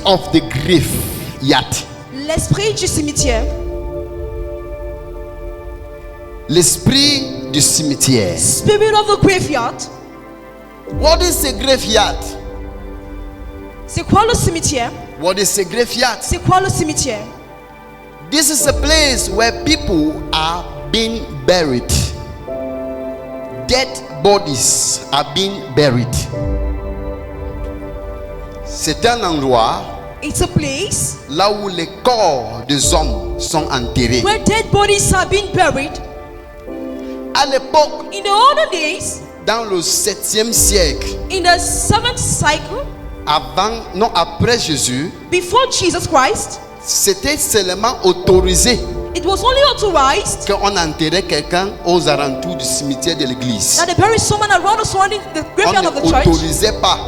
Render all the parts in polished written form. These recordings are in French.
of the graveyard. L'esprit du cimetière. L'esprit du cimetière. Spirit of the graveyard. What is a graveyard? C'est quoi le cimetière? What is a graveyard? C'est quoi le cimetière? This is a place where people are being buried. Dead bodies are being buried. C'est un endroit It's a place là où les corps des hommes sont enterrés. where dead bodies are being buried. À l'époque, In the olden days, dans le 7e siècle, in the 7th cycle, après Jésus, before Jesus Christ, c'était seulement autorisé it was only authorized qu'on enterrait quelqu'un aux alentours du cimetière de l'église. that they bury someone around the surrounding the On graveyard of the church. n'autorisait pas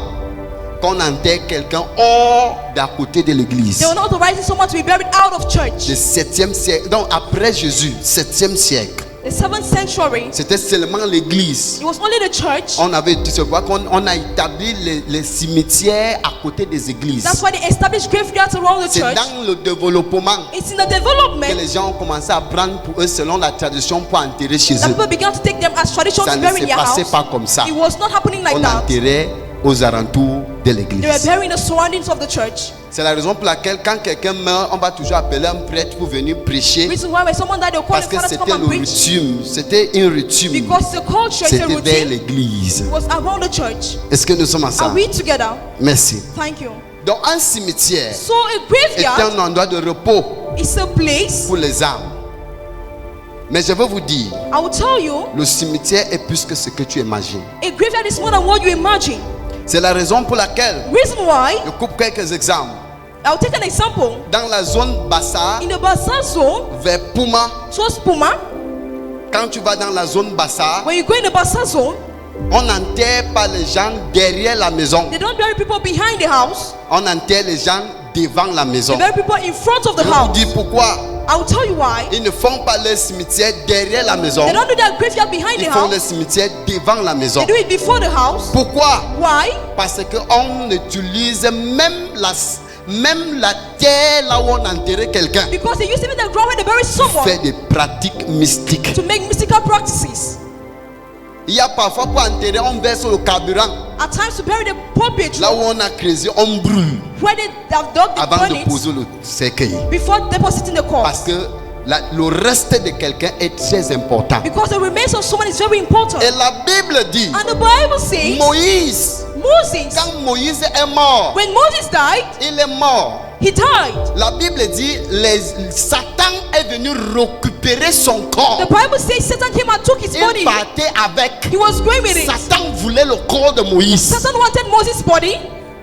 qu'on enterre quelqu'un hors d'à côté de l'église. They were not authorizing someone to be buried out of church. Le 7e siècle, donc après Jésus, 7e siècle, The 7th century, c'était seulement l'église. it was only the church. On avait dit, c'est pourquoi qu'on a établi les cimetières à côté des églises. That's why they established graveyards around the C'est church. dans le développement It's in the que development les gens ont commencé à prendre pour eux selon la tradition pour enterrer chez that eux. people began to take them as tradition Ça to ne bury in s'est their passé house. pas comme ça. It was not happening like On that. enterrait aux alentours de They were l'église. burying the surroundings of the church. C'est la raison pour laquelle quand quelqu'un meurt, on va toujours appeler un prêtre pour venir prêcher. Reason why when someone died, they'll call Parce the que father to come c'était and le preach. rituel. C'était une rituel. Because the culture, it's a C'était vers routine, l'église. was around the church. Est-ce que nous sommes Are ensemble? we together? Merci. Thank you. Donc un cimetière So a est graveyard un endroit de repos is a place. pour les âmes. Mais je veux vous dire, I will tell you, le cimetière est plus que ce que tu imagines. a graveyard is more than what you imagine. C'est la raison pour laquelle Reason why, je coupe quelques exemples. I'll take an example. Dans la zone Bassa, In the Bassa zone, vers Puma, towards Puma, quand tu vas dans la zone Bassa, when you go in the Bassa zone, on n'enterre pas les gens derrière la maison. they don't bury people behind the house. On enterre les gens devant la maison. They bury people in front of the Je vous house. dis pourquoi. I will tell you why. Ils ne font pas le cimetière derrière la maison. They don't do their graveyard behind Ils the font le house. cimetière devant la maison. They do it before the house. Pourquoi? Why? Parce qu'on utilise même la terre là où on enterrait quelqu'un. Because they use even the ground where they bury someone Fait des pratiques mystiques. to make mystical practices. Il y a parfois pour enterrer, on verse le carburant. At times to bury the poor Là où petrol on a creusé, on brûle where they have dug the avant de burn poser le cercueil. before depositing the Parce corpse. que le reste de quelqu'un est très important. Because the remains of someone is very important. Et la Bible dit, And the Bible says Moïse, Moses, quand Moïse est mort, when Moses died, il est mort. he died. La Bible dit, Satan est venu récupérer son corps. The Bible says Satan came and took his Il body. partait avec. He was going with it. Satan voulait le corps de Moïse. Satan wanted Moses' body.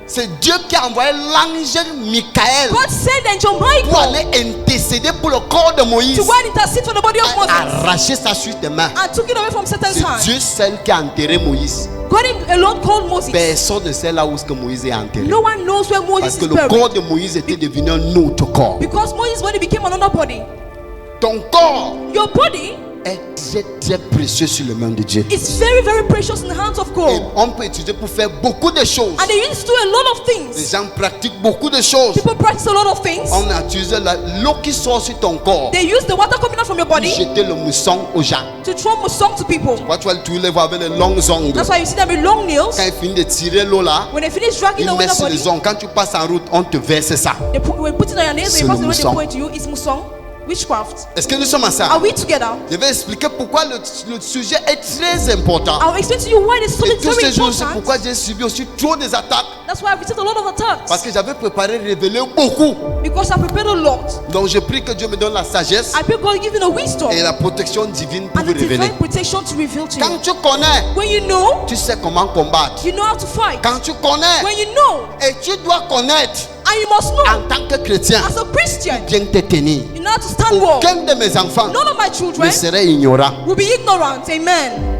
C'est Dieu qui a envoyé l'ange Michael God sent angel pour Michael aller intercéder pour le corps de Moïse. to go and intercede for the body of Moses Arracher sa suite de main. and took it away from Satan's C'est hand. Dieu seul qui a enterré Moïse. God alone called Moses. Personne ne sait là où est-ce que Moïse est enterré. No one knows where Parce Moses que is le buried. corps de Moïse était devenu un autre corps. Because Moses' body became another body. Ton corps Your body est très très précieux sur le main de Dieu. is very, very precious in the hands of Et God. on peut utiliser pour faire beaucoup de choses. And they used to do a lot of Les things. gens pratiquent beaucoup de choses. People practice a lot of things. On a utilisé l'eau qui sort sur ton corps They use the water coming out from your pour body jeter le mousson aux gens. to throw musong to people. Quand tu vas tous les voir avec les longues ongles. That's why you see them with long nails. Quand ils finissent de tirer l'eau là, When they finish dragging ils away mettent the sur body, les ongles. Quand tu passes en route, on te verse ça. when put it on your nails, C'est when you pass le the way they musong. point to you, it's musong, witchcraft. Est-ce que nous sommes Are ensemble? we together? Je vais expliquer pourquoi le sujet est très important. I'll explain to you why this Et subject is tous very ces jours, c'est important. pourquoi j'ai subi aussi trop des attaques. That's why I've received a lot of attacks. Parce que j'avais préparé révéler beaucoup. Because I prepared a lot. Donc je prie que Dieu me donne la sagesse I pray God give you the wisdom et la protection divine pour and vous the révéler. divine protection to reveal to Quand you. tu connais, When you know, tu sais comment combattre. you know how to fight. Quand tu connais, When you know, et tu dois connaître and you must know, en tant que chrétien, as a Christian, bien te tenir. you know how to stand well. Aucun de mes enfants None of my ne children serait ignorant. will be ignorant. Amen.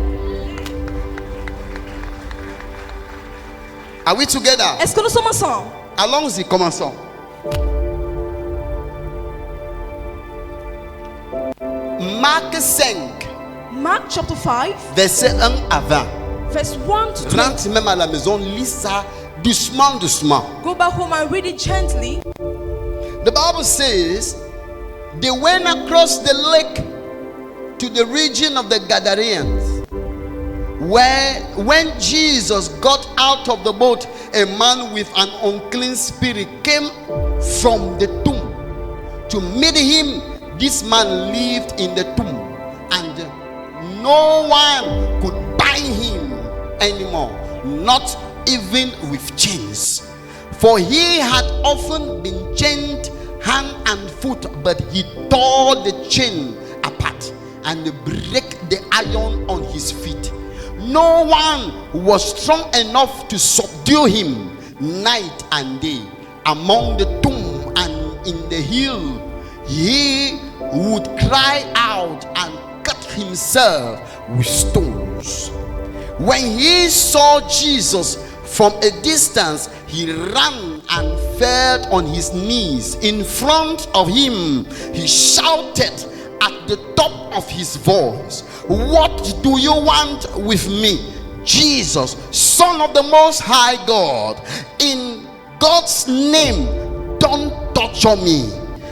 Are we together? Est-ce que nous sommes ensemble? Allons-y, commençons. Marc 5, Mark chapter 5, verset 1 à 20. verse 1 to 20. Rentre même à la maison, lis ça doucement, doucement. Go back home and read it gently. The Bible says they went across the lake to the region of the Gadareans, where when Jesus got out of the boat, a man with an unclean spirit came from the tomb to meet him. This man lived in the tomb, and no one could bind him anymore, not even with chains. For he had often been chained hand and foot, but he tore the chain apart and break the iron on his feet. No one was strong enough to subdue him night and day. Among the tomb and in the hill, he would cry out and cut himself with stones. When he saw Jesus from a distance, he ran and fell on his knees in front of him. He shouted at the top of his voice, "What do you want with me, Jesus, Son of the Most High God? In God's name, don't torture me."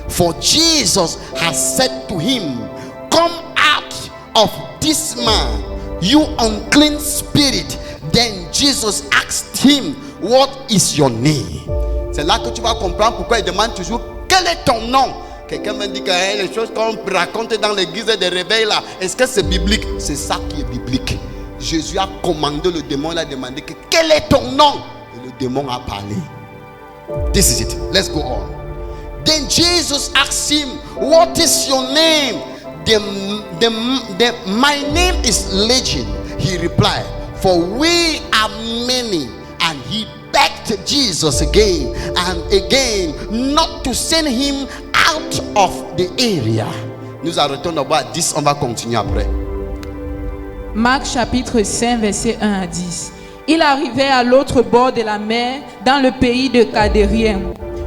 For Jesus has said to him, "Come out of this man, you unclean spirit." Then Jesus asked him, "What is your name?" C'est là que tu vas comprendre pourquoi il demande toujours, "Quel est ton nom?" Quelqu'un me dit que les choses qu'on raconte dans l'église des réveils là, est-ce que c'est biblique? C'est ça qui est biblique. Jésus a commandé le démon, il a demandé que, "Quel est ton nom?" Et le démon a parlé. This is it. Let's go on. Then Jesus asked him, "What is your name?" My name is Legion, he replied, for we are many. And he begged Jesus again and again not to send him out of the area. Nous arrêtons d'abord à 10, on va continuer après. Marc chapitre 5 verset 1 à 10. Il arrivait à l'autre bord de la mer, dans le pays de Gadérien.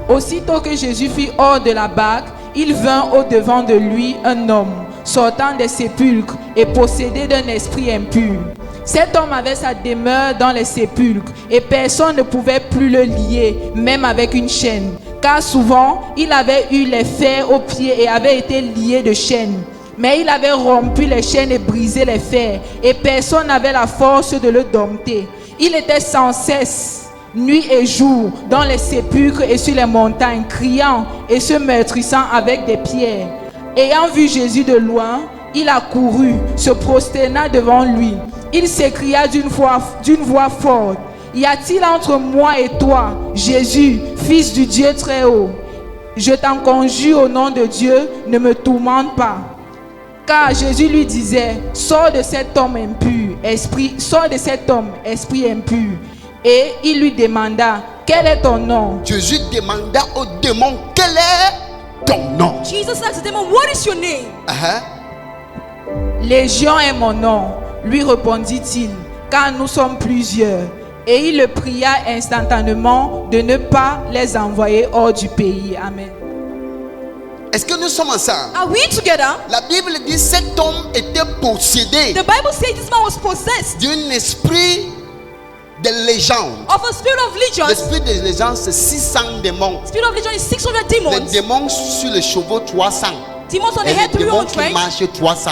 Aussitôt que Jésus fut hors de la barque, il vint au-devant de lui un homme sortant des sépulcres et possédé d'un esprit impur. Cet homme avait sa demeure dans les sépulcres et personne ne pouvait plus le lier, même avec une chaîne, car souvent il avait eu les fers aux pieds et avait été lié de chaînes. Mais il avait rompu les chaînes et brisé les fers, et personne n'avait la force de le dompter. Il était sans cesse, nuit et jour, dans les sépulcres et sur les montagnes, criant et se meurtrissant avec des pierres. Ayant vu Jésus de loin, il accourut, se prosterna devant lui. Il s'écria d'une voix forte, « Y a-t-il entre moi et toi, Jésus, fils du Dieu très haut? Je t'en conjure au nom de Dieu, ne me tourmente pas. » Car Jésus lui disait, « Sors de cet homme impur, sors de cet homme, esprit impur. » Et il lui demanda, « Quel est ton nom? » Jésus demanda au démon, « Quel est ton nom? » Jesus asked the demon, "What is your name?" Légion est mon nom, lui répondit-il, car nous sommes plusieurs. Et il le pria instantanément de ne pas les envoyer hors du pays. Amen. Est-ce que nous sommes ensemble? Are we together? La Bible dit cet homme était possédé The Bible says this man was possessed d'un esprit de légende. of a spirit of legion. L'esprit de légende, c'est 600 démons. Spirit of legion is 600 Les demons. démons sur les chevaux 300. Demons on the Et head les démons qui 300. marchent 300.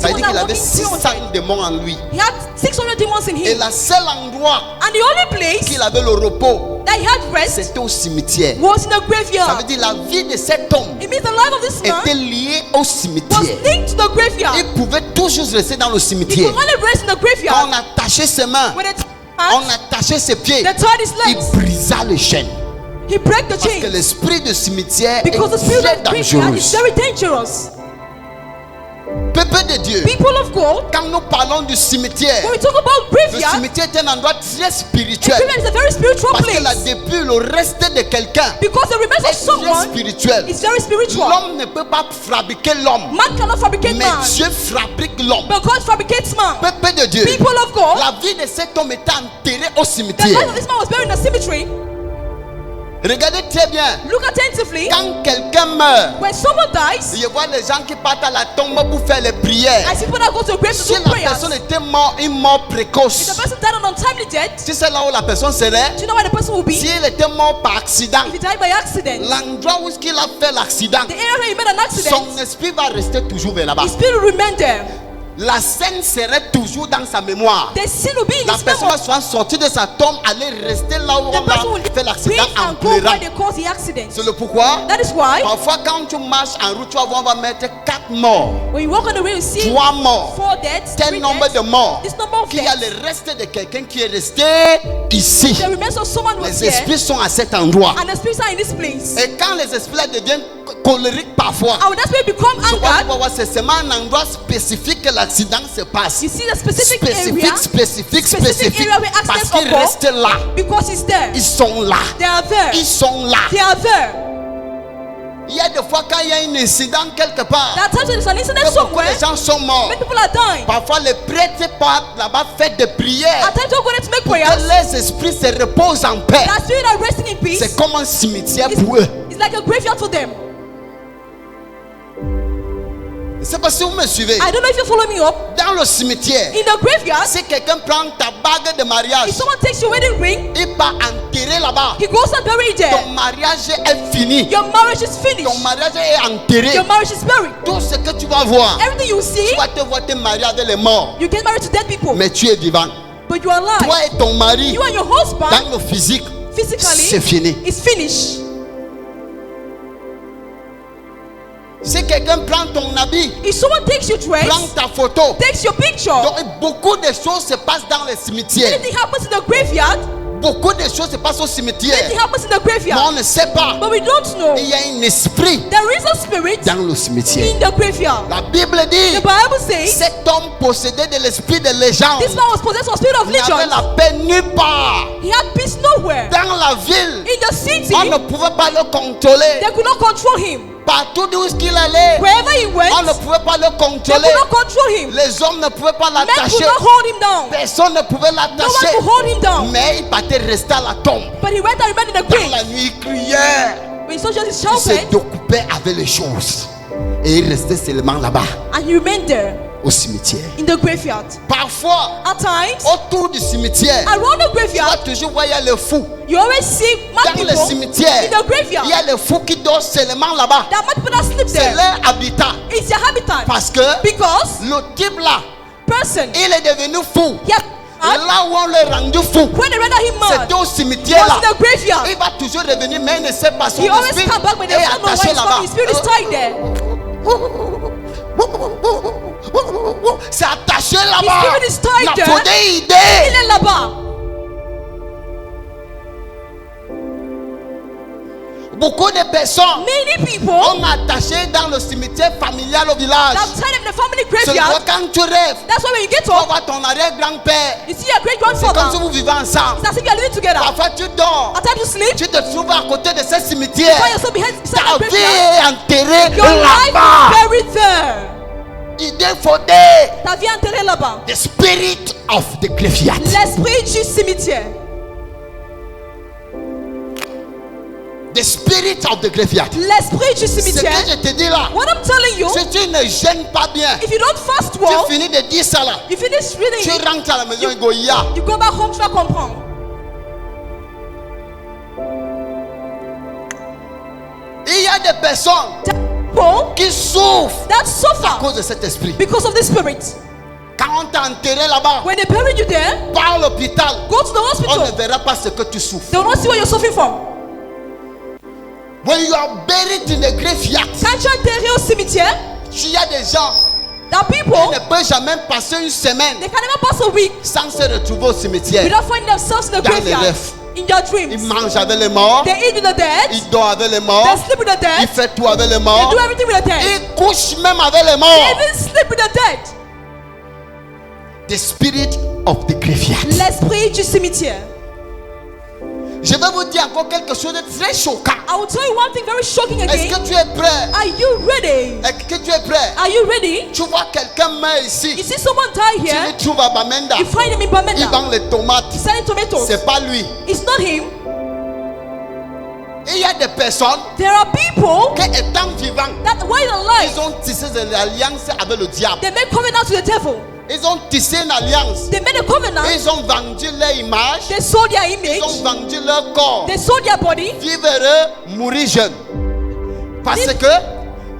Ça veut dire qu'il avait 600 démons en lui. He had 600 demons in Et him. le seul endroit And the only place qu'il avait le repos, that he had rest c'était au cimetière. was in the Ça veut graveyard. dire la vie de cet homme It means the life of this man était liée au was cimetière. linked to the graveyard. Il pouvait toujours rester dans le He cimetière. could only rest in the Quand graveyard. on attachait ses mains, When it on attachait ses pieds, they tied his il legs, brisa les chaînes. he broke the Parce que chain. l'esprit de cimetière Because the est spirit très of graveyard dangereux. is very dangerous. Peuple de Dieu, People of God, quand nous parlons du cimetière, when we talk about le graveyard, cimetière est un endroit très spirituel. graveyard is a very spiritual Parce que là, place. depuis le reste de quelqu'un Because the remains of est très someone spirituel. is very spiritual. L'homme ne peut pas fabriquer l'homme, Man cannot fabricate mais man, Dieu fabrique l'homme. but God fabricates man. Peuple de Dieu, People of God, la vie de cet homme était enterrée au the cimetière. life of this man was buried in a cemetery. Regardez très bien. Look attentively. Quand quelqu'un meurt, When someone dies, je vois les gens qui partent à la tombe pour faire les prières. I see people that go to the grave to Si do la prayers. personne était morte, une mort If précoce, the person died an untimely death, si c'est là où la personne serait, do you know where the person will be? si elle était morte par accident, If he died by accident, l'endroit où il a fait l'accident, the area where he made an accident, son esprit va rester toujours vers là-bas. his spirit will remain there. La scène serait toujours dans sa mémoire. The sin will be in La his personne va memory. souvent sortir de sa tombe, aller rester là où The on person a will fait l'accident breathe en and go pleurant. where they caused the accident. C'est le pourquoi. That is why Parfois, quand tu marches en route, tu vas voir, on va mettre 4 morts, when you walk on the way, you see 3 morts, 4 deaths, tel 3 nombre de deaths. morts, This number of qu'il y a deaths. le reste de quelqu'un qui est resté ici. The remains of someone was Les here, esprits sont à cet endroit. and the spirits are in this place. Et quand les esprits là deviennent colériques parfois, And when that spirit become tu vas angered, voir, c'est seulement un endroit spécifique que l'accident se passe. you see the specific area, Spécifique area where parce accidents qu'ils occur, restent là. because he's there. Ils sont là. They are there. Ils sont là. They are there. Il y a des fois quand il y a un incident quelque part, There are times when there's an incident que beaucoup somewhere, de gens sont morts. many people are dying. Parfois les prêtres partent là-bas, faire des prières At times we're going to make pour que prayers. les esprits se reposent en paix. That spirit are resting in peace. C'est comme un cimetière It's, pour eux. it's like a graveyard for them. C'est parce que vous me suivez. I don't know if you're following me up. Dans le cimetière, In the graveyard, si quelqu'un prend ta bague de mariage, if someone takes your wedding ring, il va enterrer là-bas. he goes and bury it Ton there. mariage est fini. Your marriage is Ton finished. mariage est enterré. Your marriage is buried. Tout ce que tu vas voir, Everything you see, tu vas te voir te marier avec les morts. you get married to dead people, Mais tu es vivant. but you are alive. Toi et ton mari, You and your husband, dans le physique, c'est physically, fini. is finished. Si quelqu'un prend ton habit, If someone takes your dress, prend ta photo, takes your picture, donc beaucoup de choses se passent dans les cimetières. anything happens in the graveyard, Beaucoup de choses se passent au cimetière. anything happens in the Mais graveyard, on ne sait pas. but we don't know. Il y a un esprit There is a spirit dans le cimetière. in the graveyard. La Bible dit, The Bible says cet homme possédait de l'esprit de légende. this man was possessed of a spirit of Il n'avait legion. la paix nulle part. He had peace nowhere. Dans la ville, In the city, on ne pouvait pas le contrôler. they could not control him. Partout d'où il allait, Wherever he went, on ne pouvait pas le they contrôler. could not control him. Les hommes ne pouvaient pas Men could l'attacher. not hold him down. Personne ne pouvait No one l'attacher. could hold him down. Mais il partait rester à la tombe. But he went and remained in the Dans la grave. nuit, il criait. When soldiers Il se shouted, occupait avec les choses. Et il restait seulement là-bas, and he remained there au cimetière. in the graveyard. Parfois, At times, autour du cimetière, around the tu vas graveyard, toujours voir, il y a le fou. you always see mad Dans le people cimetière, in the graveyard. il y a le fou qui dort seulement là-bas. There are mad people that sleep C'est there. leur habitat. It's their habitat. Parce que Because le type là, person, il est devenu fou. he had, Et là où on l'a rendu fou, when they render him mad, c'était au cimetière was là. in the graveyard. Il va toujours revenir, mais il ne sait pas son He always esprit come back when est they don't know why attaché he's là-bas. coming. His spirit is tied there. C'est attaché His là-bas. spirit is tied La there. faute Il idée. est là-bas. Beaucoup de personnes Many people ont attaché dans le cimetière familial au village. that tied them in the family C'est le graveyard. quand tu rêves, That's why when you get tu vas up, voir ton arrière-grand-père. you see your great C'est comme si grandfather. vous vivez ensemble. It's as if you are living together. Parfois tu dors, At times you sleep, tu te trouves à côté de ce find cimetière. yourself beside Ta the vie graveyard. est enterrée Your life là-bas. is buried there. Idée faudée. Ta vie est enterrée là-bas. The spirit of the graveyard. L'esprit du cimetière. The spirit of the graveyard. L'esprit du Ce que cimetière. je te dis là, What I'm telling you, si tu ne gênes pas bien, if you don't fast tu well, finis de dire ça là, you finish tu reading it, rentres à la maison et goya. you go back home, tu vas comprendre. Il y a des personnes People qui souffrent that à suffer cause de cet esprit. because of the spirit. Quand on t'a enterré là-bas, When they bury you there, par l'hôpital, go to the on ne hospital. verra pas ce que tu souffres. They will not see what you're suffering from. When you are buried in the graveyard, Quand tu es enterré au cimetière, il y a des gens there are qui people, ne peuvent jamais passer une semaine they can never pass a week sans se retrouver au cimetière. without finding themselves in the Dans les graveyard. rêves. In their Ils dreams. mangent avec les morts, They eat with the dead. ils dorment avec les They morts, sleep with the ils dead. font tout avec les They morts, do everything with the dead. ils couchent même avec les They morts. even sleep with the dead. The spirit of the graveyard. L'esprit du cimetière. Je vais vous dire encore quelque chose de très choquant. I will tell you one thing very shocking Est-ce again. que tu es prêt? Are you ready? Est-ce que tu es prêt? Are you ready? Tu vois quelqu'un meurt You ici. see someone die Tu here. le trouves à Bamenda. You find him in Il Bamenda. vend les tomates. Selling tomatoes. C'est pas lui. It's not him. Et il y a des personnes There are people qui, étant vivants, that while alive, ils ont tissé une alliance avec le diable. they made covenant to the devil. Ils ont tissé une alliance. They made a covenant. Ils ont vendu leur image. They sold their Ils image. ont vendu leur corps. They sold their body. Vivre heureux, mourir jeune. Parce que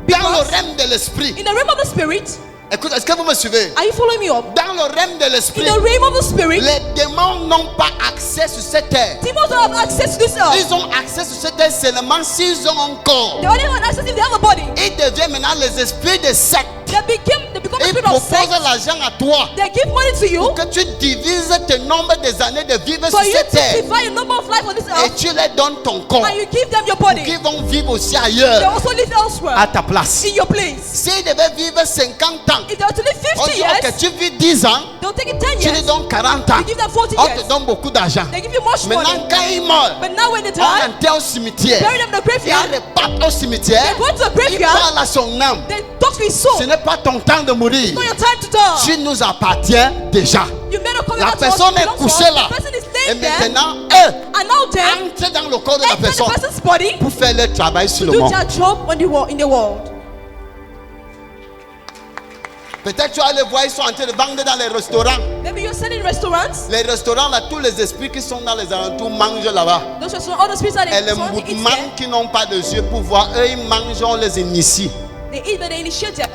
dans le règne de l'esprit, In the realm of the spirit, écoute, est-ce que vous me suivez? are you following me up? Dans le règne de In l'esprit, the realm of the spirit, les démons n'ont pas accès sur cette terre. demons don't have access to this earth. Ils ont accès sur cette terre seulement s'ils ont un corps. They only have access if they have a body. Ils deviennent maintenant les esprits de secte. They become a Ils spirit of proposent sex. l'argent à toi They give money to you que tu divises tes nombres des années de vivre sur for you cette to terre. divide a number of life on this Et earth, tu leur donnes ton corps. and you give them your Pour body. qu'ils vont vivre aussi They ailleurs, also live à elsewhere ta place. in your place. S'ils devaient vivre 50 ans, If they were to live on 50 dit years, ok, tu vis 10 ans, they'll take it 10 tu lui years. donnes 40 ans. You give them 40 On years. te donne beaucoup d'argent. They give you much money. Maintenant, quand ils meurent, But now when they on die, enterre au cimetière. bury them in the Il graveyard. repart au cimetière. They go to the Il graveyard. parle à son âme. They talk to his soul. Ce n'est pas ton temps de mourir. It's not your time to die. Tu nous appartiens déjà. You made a covenant La to us, personne you est belong to couchée us. là. The person is Et laying there, maintenant, eux and now them entrent dans le corps de la enter the personne person's body pour faire leur travail sur to le do monde. their job on the world, in the world. Peut-être tu vas les voir, ils sont en train de vendre dans les restaurants. Maybe you're selling in restaurants. Les restaurants là, tous les esprits qui sont dans les alentours mangent là-bas. Those restaurants, all the spirits that Et les they eat mouvements there, qui n'ont pas de yeux pour voir, eux ils mangent, on les initie. they eat, but they initiate them.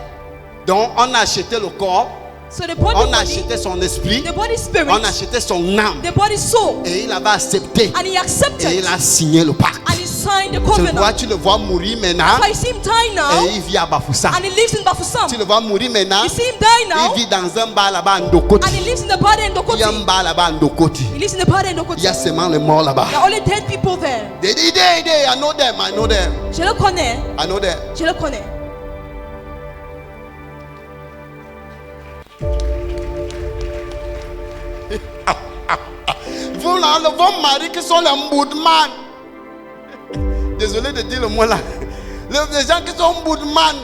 Donc on a acheté le corps, So they bought on the a body, acheté son esprit, the body spirit, on a acheté son âme. the body soul, Et il avait accepté. and he accepted, Et il a signé le pacte. and he signed the Tu le vois, covenant. tu le vois mourir maintenant. So I see him die now, Et il vit à Bafoussa. and he lives in Bafoussam. Tu le vois mourir maintenant. You see him die now, Il vit dans un bar là-bas à Ndokoti. and he lives in the body in Il y a un Dokoti. bar là-bas à Ndokoti. He lives in the body in Il y Dokoti. a seulement les morts là-bas. There are only dead people there. I know them, I know them, Je le connais, I know them. je le connais. Vous là, vos maris qui sont les moudman. Désolé de dire le mot là. Les gens qui sont moudman.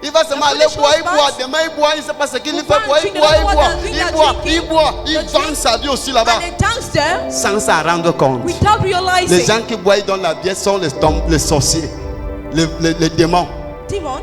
Il va seulement aller boire, il boit. Demain il boit, il ne sait pas ce qu'il fait. Boire, il boit, il boit. Il boit, il boit. Il vend sa vie aussi là-bas. And they dance there Sans s'en rendre compte. without Les realizing. gens qui boivent dans la bière sont les sorciers, les démons. Demons,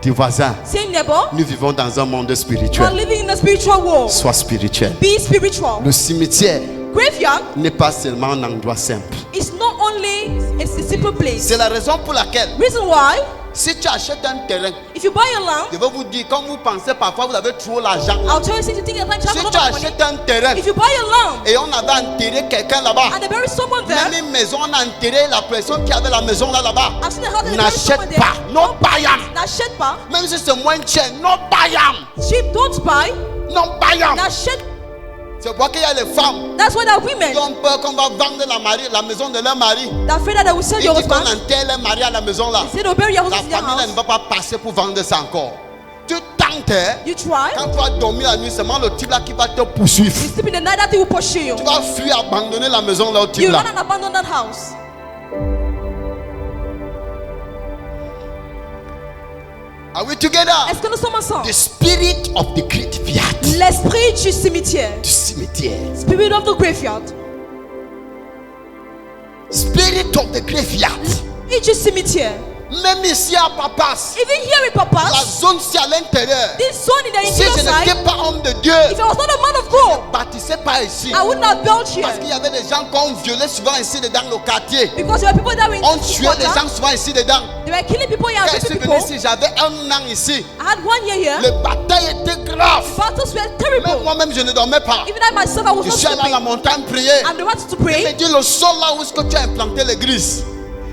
Tes voisins, same neighbor, nous vivons dans un monde you are spirituel. living in the spiritual world. Sois spirituel. Be spiritual. Le cimetière Graveyard n'est pas seulement un endroit simple. is not only a simple place. C'est la raison pour laquelle, Reason why, si tu achètes un terrain, if you buy a land, je vais vous dire, comme vous pensez parfois, vous avez trop l'argent. I'll tell you since you think you're trying to Si have a tu lot of money. achètes un terrain If you buy a land et on avait enterré quelqu'un là-bas, and they bury someone there, même une maison, on a enterré la personne qui avait la maison là-bas. I've seen a house and they bury someone N'achète there. pas, non bayam. N'achète pas. Même si c'est moins cher, non bayam. Sheep don't buy. Non bayam. N'achète. C'est pourquoi qu'il y a les femmes That's why there are women qui ont peur qu'on va vendre la maison de leur mari. that are afraid that they will sell Ils your disent qu'on husband. enterre leur mari à la maison là. Say they'll bury your La husband in their famille là ne house. va pas passer pour vendre ça encore. Tu tentes, hein. You try. Quand tu vas dormir la nuit, c'est seulement le type là qui va te poursuivre. You sleep in the night, that thing will pursue you. Tu vas fuir, abandonner la maison là au type You là. run and abandon that house. Are we together? Est-ce que nous sommes ensemble? The spirit of the graveyard. L'esprit du cimetière. Du cimetière. Spirit of the graveyard. Spirit of the graveyard. Et du cimetière. Même ici à Papas, Even here in la Papas, zone c'est à l'intérieur. this zone in the Si je interior n'étais side, pas homme de Dieu, if I was not a man of God, bâtissais pas ici. I would not build here. Parce qu'il y avait des gens qu'on violait souvent ici dedans le quartier. Because there were people that were in On this tuait les quarter. gens souvent ici dedans. They were killing people here Quand and je suis raping venu people. ici, j'avais un an ici. I had 1 year here. Les batailles étaient graves. Battles were Même terrible. moi-même, je ne dormais pas. Even I myself, I was Je not suis allé à la sleeping. montagne prier. And they wanted to Il me pray. dit le sol là où est-ce que tu as implanté l'église.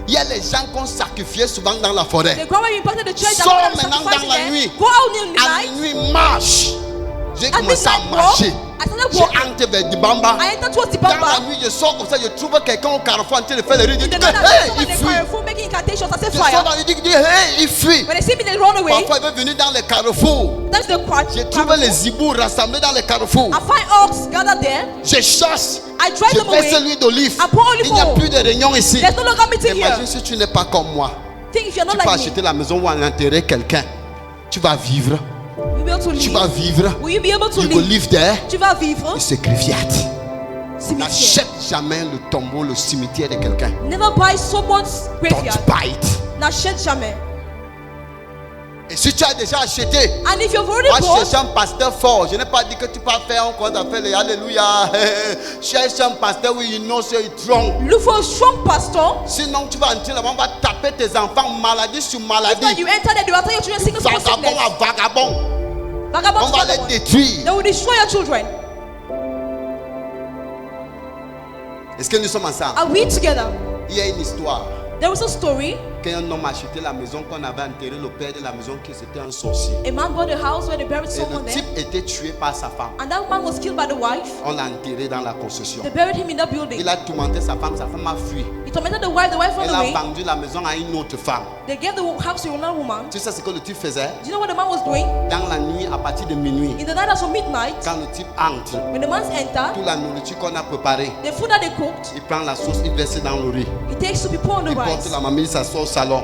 Il y a les gens qu'on sacrifiait souvent dans la forêt. The ground where we impacted the church, Sors that maintenant sacrificing dans la there. nuit. Go out in the À night. minuit, marche. J'ai At commencé à midnight walk. marcher. I started J'ai walking. entré vers Dibamba. I entered towards the Dans la Bamba. nuit, je sors comme ça, je trouve quelqu'un au carrefour en train de faire le riz. Je In dis the que, night, I hey, saw someone il in the fuit. carrefour making incantations. I said Je sors fire. dans le dit, hey, il fuit. When they see me, they run away. Parfois, il veut venir dans les carrefours. That's the quart. J'ai trouvé les hiboux rassemblés dans les carrefours. I find ox gathered there. Je chasse. I drive Je them away. fais celui d'olive. I pour olive Il n'y a oil. plus de réunion ici. There's no longer meeting here. Imagine si tu n'es pas comme moi. Think if you're not Tu peux like acheter me, la maison ou en enterrer quelqu'un. Tu vas vivre. will you be able to Tu live? vas vivre. Will you be able to You go live? live there. Tu vas vivre Et c'est graveyard. cimetière. N'achète jamais le tombeau, le cimetière de quelqu'un. Never buy someone's graveyard. Don't buy it. N'achète jamais. Et si tu as déjà acheté, And if you've already va bought, chercher un pasteur fort. Je n'ai pas dit que tu peux faire un compte à faire les Alléluia. Cherche un pasteur où il knows so it's wrong. look for a strong pastor. Sinon, tu vas entrer là-bas, on va taper tes enfants maladie sur When maladie. you enter there, they will tell your children sickness for Vagabond sickness. à vagabond. On Vagabonds, va les vagabonds. détruire. They will destroy your children. Est-ce que nous sommes ensemble? Are we together? Il y a une histoire. There was a story. Qu'un homme a acheté la maison qu'on avait enterré le père de la maison qui c'était un sorcier. A man bought a house where they buried Et someone le there. type était tué par sa femme. And that man was killed by the wife. On l'a enterré dans la construction. They buried him in that building. Il a tourmenté sa femme a fui. He tormented the wife ran Elle a away. vendu la maison à une autre femme. They gave the house to another woman. Tu sais ce que le type faisait? Do you know what the man was doing? Dans la nuit, à partir de minuit, In the night after midnight, quand le type entre, when the man's entered, toute la nourriture qu'on a préparée, the food that they cooked, il prend la sauce, il verse dans le riz. he takes to be poured on the Il porte rice. la mamie, il s'assoit au salon.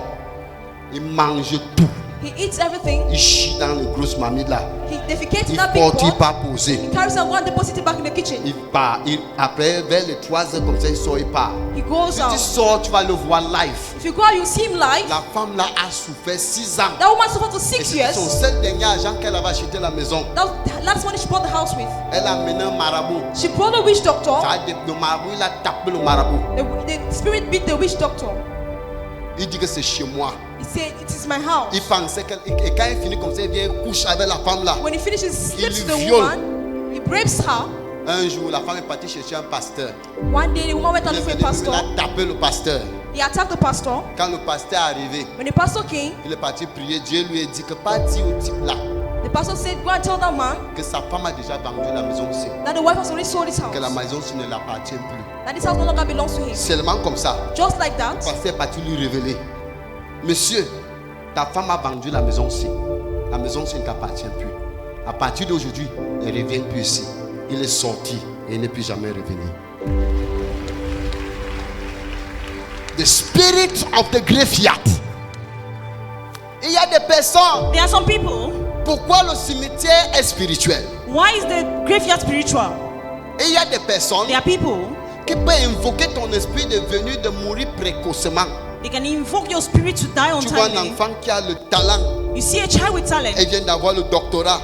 Il mange tout. He eats everything. Il chie dans les grosses mamies là. He defecates in Il that big porte, il pot. part poser. He carries out one, deposit it back in the kitchen. Il part. Après, vers les 3 heures comme ça, il sort, il part. He goes Si tu out. sors, tu vas le voir live. If you go out, you see him live. La femme là a souffert 6 ans. That woman suffered for Et 6 c'était son years. seul dernier argent qu'elle avait acheté la maison. That was the last money she bought the house with. Elle a amené un marabout. She brought a witch doctor. Le marabout, il a tapé le marabout. The spirit beat the witch doctor. Il dit que c'est chez moi. He said, "It is my house." Il pensait qu'elle. Et quand il finit comme ça, il vient coucher avec la femme là. When he finishes, he sleeps Il with the viole. woman. He rapes her. Un jour, la femme est partie chercher un pasteur. One day, the woman went Il and est looked for a venu, pastor. il a tapé le pasteur. He attacked the pastor. Quand le pasteur est arrivé, When the pastor came, il est parti prier. Dieu lui a dit que pas dire au type là the pastor said, "Go and tell that man que sa femme a déjà vendu la maison aussi. that the wife has already sold his Que la house. maison aussi ne l'appartient plus. That this house no longer belongs to him." Seulement comme ça, Just like that, le pasteur est parti lui révéler. Monsieur, ta femme a vendu la maison aussi. La maison aussi ne t'appartient plus. À partir d'aujourd'hui, il ne revient plus ici. Il est sorti et il ne peut jamais revenir. The spirit of the graveyard. Il y a des personnes. There are some people. Pourquoi le cimetière est spirituel? Why is the graveyard spiritual? Et il y a des personnes There are people. qui peuvent invoquer ton esprit de venir de mourir précocement. They can invoke your spirit to die Tu vois un untimely. enfant qui a le talent. You see a child with talent. Elle vient d'avoir le doctorat.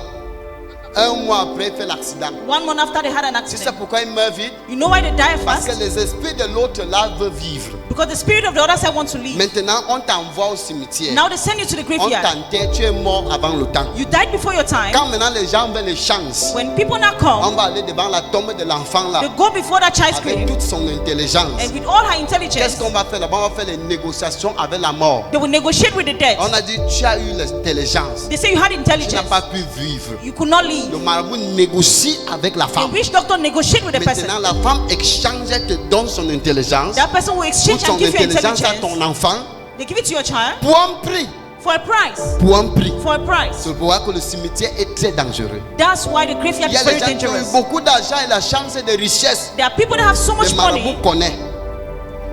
Un mois après, il fait l'accident. 1 month after they had an Tu sais accident. pourquoi il meurt vite? You know why they die Parce que fast? les esprits de l'autre là veulent vivre. Because the spirit of the other side wants to leave. Maintenant, on t'envoie au cimetière. Now they send you to the On graveyard. t'enterre, tu es mort avant le temps. You died before your time. Quand maintenant les gens veulent les chances, When people now on come, va aller devant la tombe de l'enfant là, they go before that child's avec grave. toute son intelligence. And with all her Qu'est-ce intelligence, qu'on va faire là-bas? On va faire les négociations avec la mort. they will negotiate with the dead. On a dit, tu as eu l'intelligence. They say you had Tu n'as intelligence. pas pu vivre. You could not leave. Le marabout négocie avec la The femme. witch doctor negotiate with the Maintenant, person. la femme exchange, elle te donne son intelligence. That person will Ou exchange son and give you intelligence à intelligence. ton enfant They give it to your child pour un prix. for a price. Pour un prix. For a price. C'est pour voir que le cimetière est très dangereux. That's why the graveyard Il y a is des very gens qui ont eu dangerous. beaucoup d'argent et la chance et de richesse. There are people that have so Le much marabout money. connaît.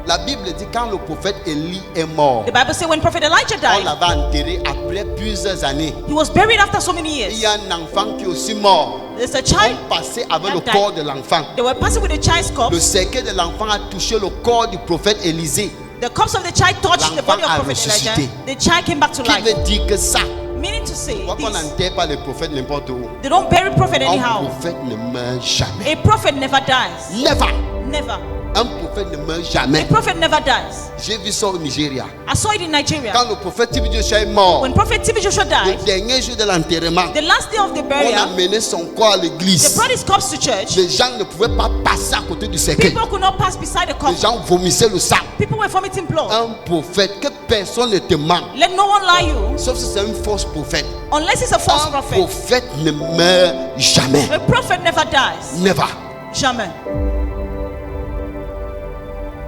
La Bible dit quand le prophète Élie est mort, The Bible says when Prophet Elijah on died, l'avait enterré après plusieurs années. he was buried after so many Il years. y a un enfant qui est aussi mort. There's a On child. passait avec le that corps died. de l'enfant. They were passing with the child's Le corpse. cercueil de l'enfant a touché le corps du prophète Élisée. The corpse of the child touched the body of L'enfant a Prophet ressuscité. Elijah. The child came back to Qui life. veut dire que ça, Meaning to say on this, n'enterre pas les prophètes n'importe où. they don't bury prophet Un anyhow. prophète ne meurt jamais. A prophet never dies. Never. Never. Un prophète ne meurt A jamais. prophet never dies. J'ai vu ça au Nigeria. I saw it in Nigeria. Quand le prophète Tibi Joshua est mort, When Prophet TB Joshua le died, dernier jour de l'enterrement, the last day of the on a burial, mené son corps à they l'église. brought his corpse to church. Les gens ne pouvaient pas passer à côté du cercueil. People could not pass beside the Les corpse. gens vomissaient le sang. People were vomiting blood. Un prophète, que personne ne te ment. Let no one lie you, Sauf si c'est un faux prophète. unless it's a false Un prophet. prophète ne meurt jamais. A prophet never dies. Never. Jamais.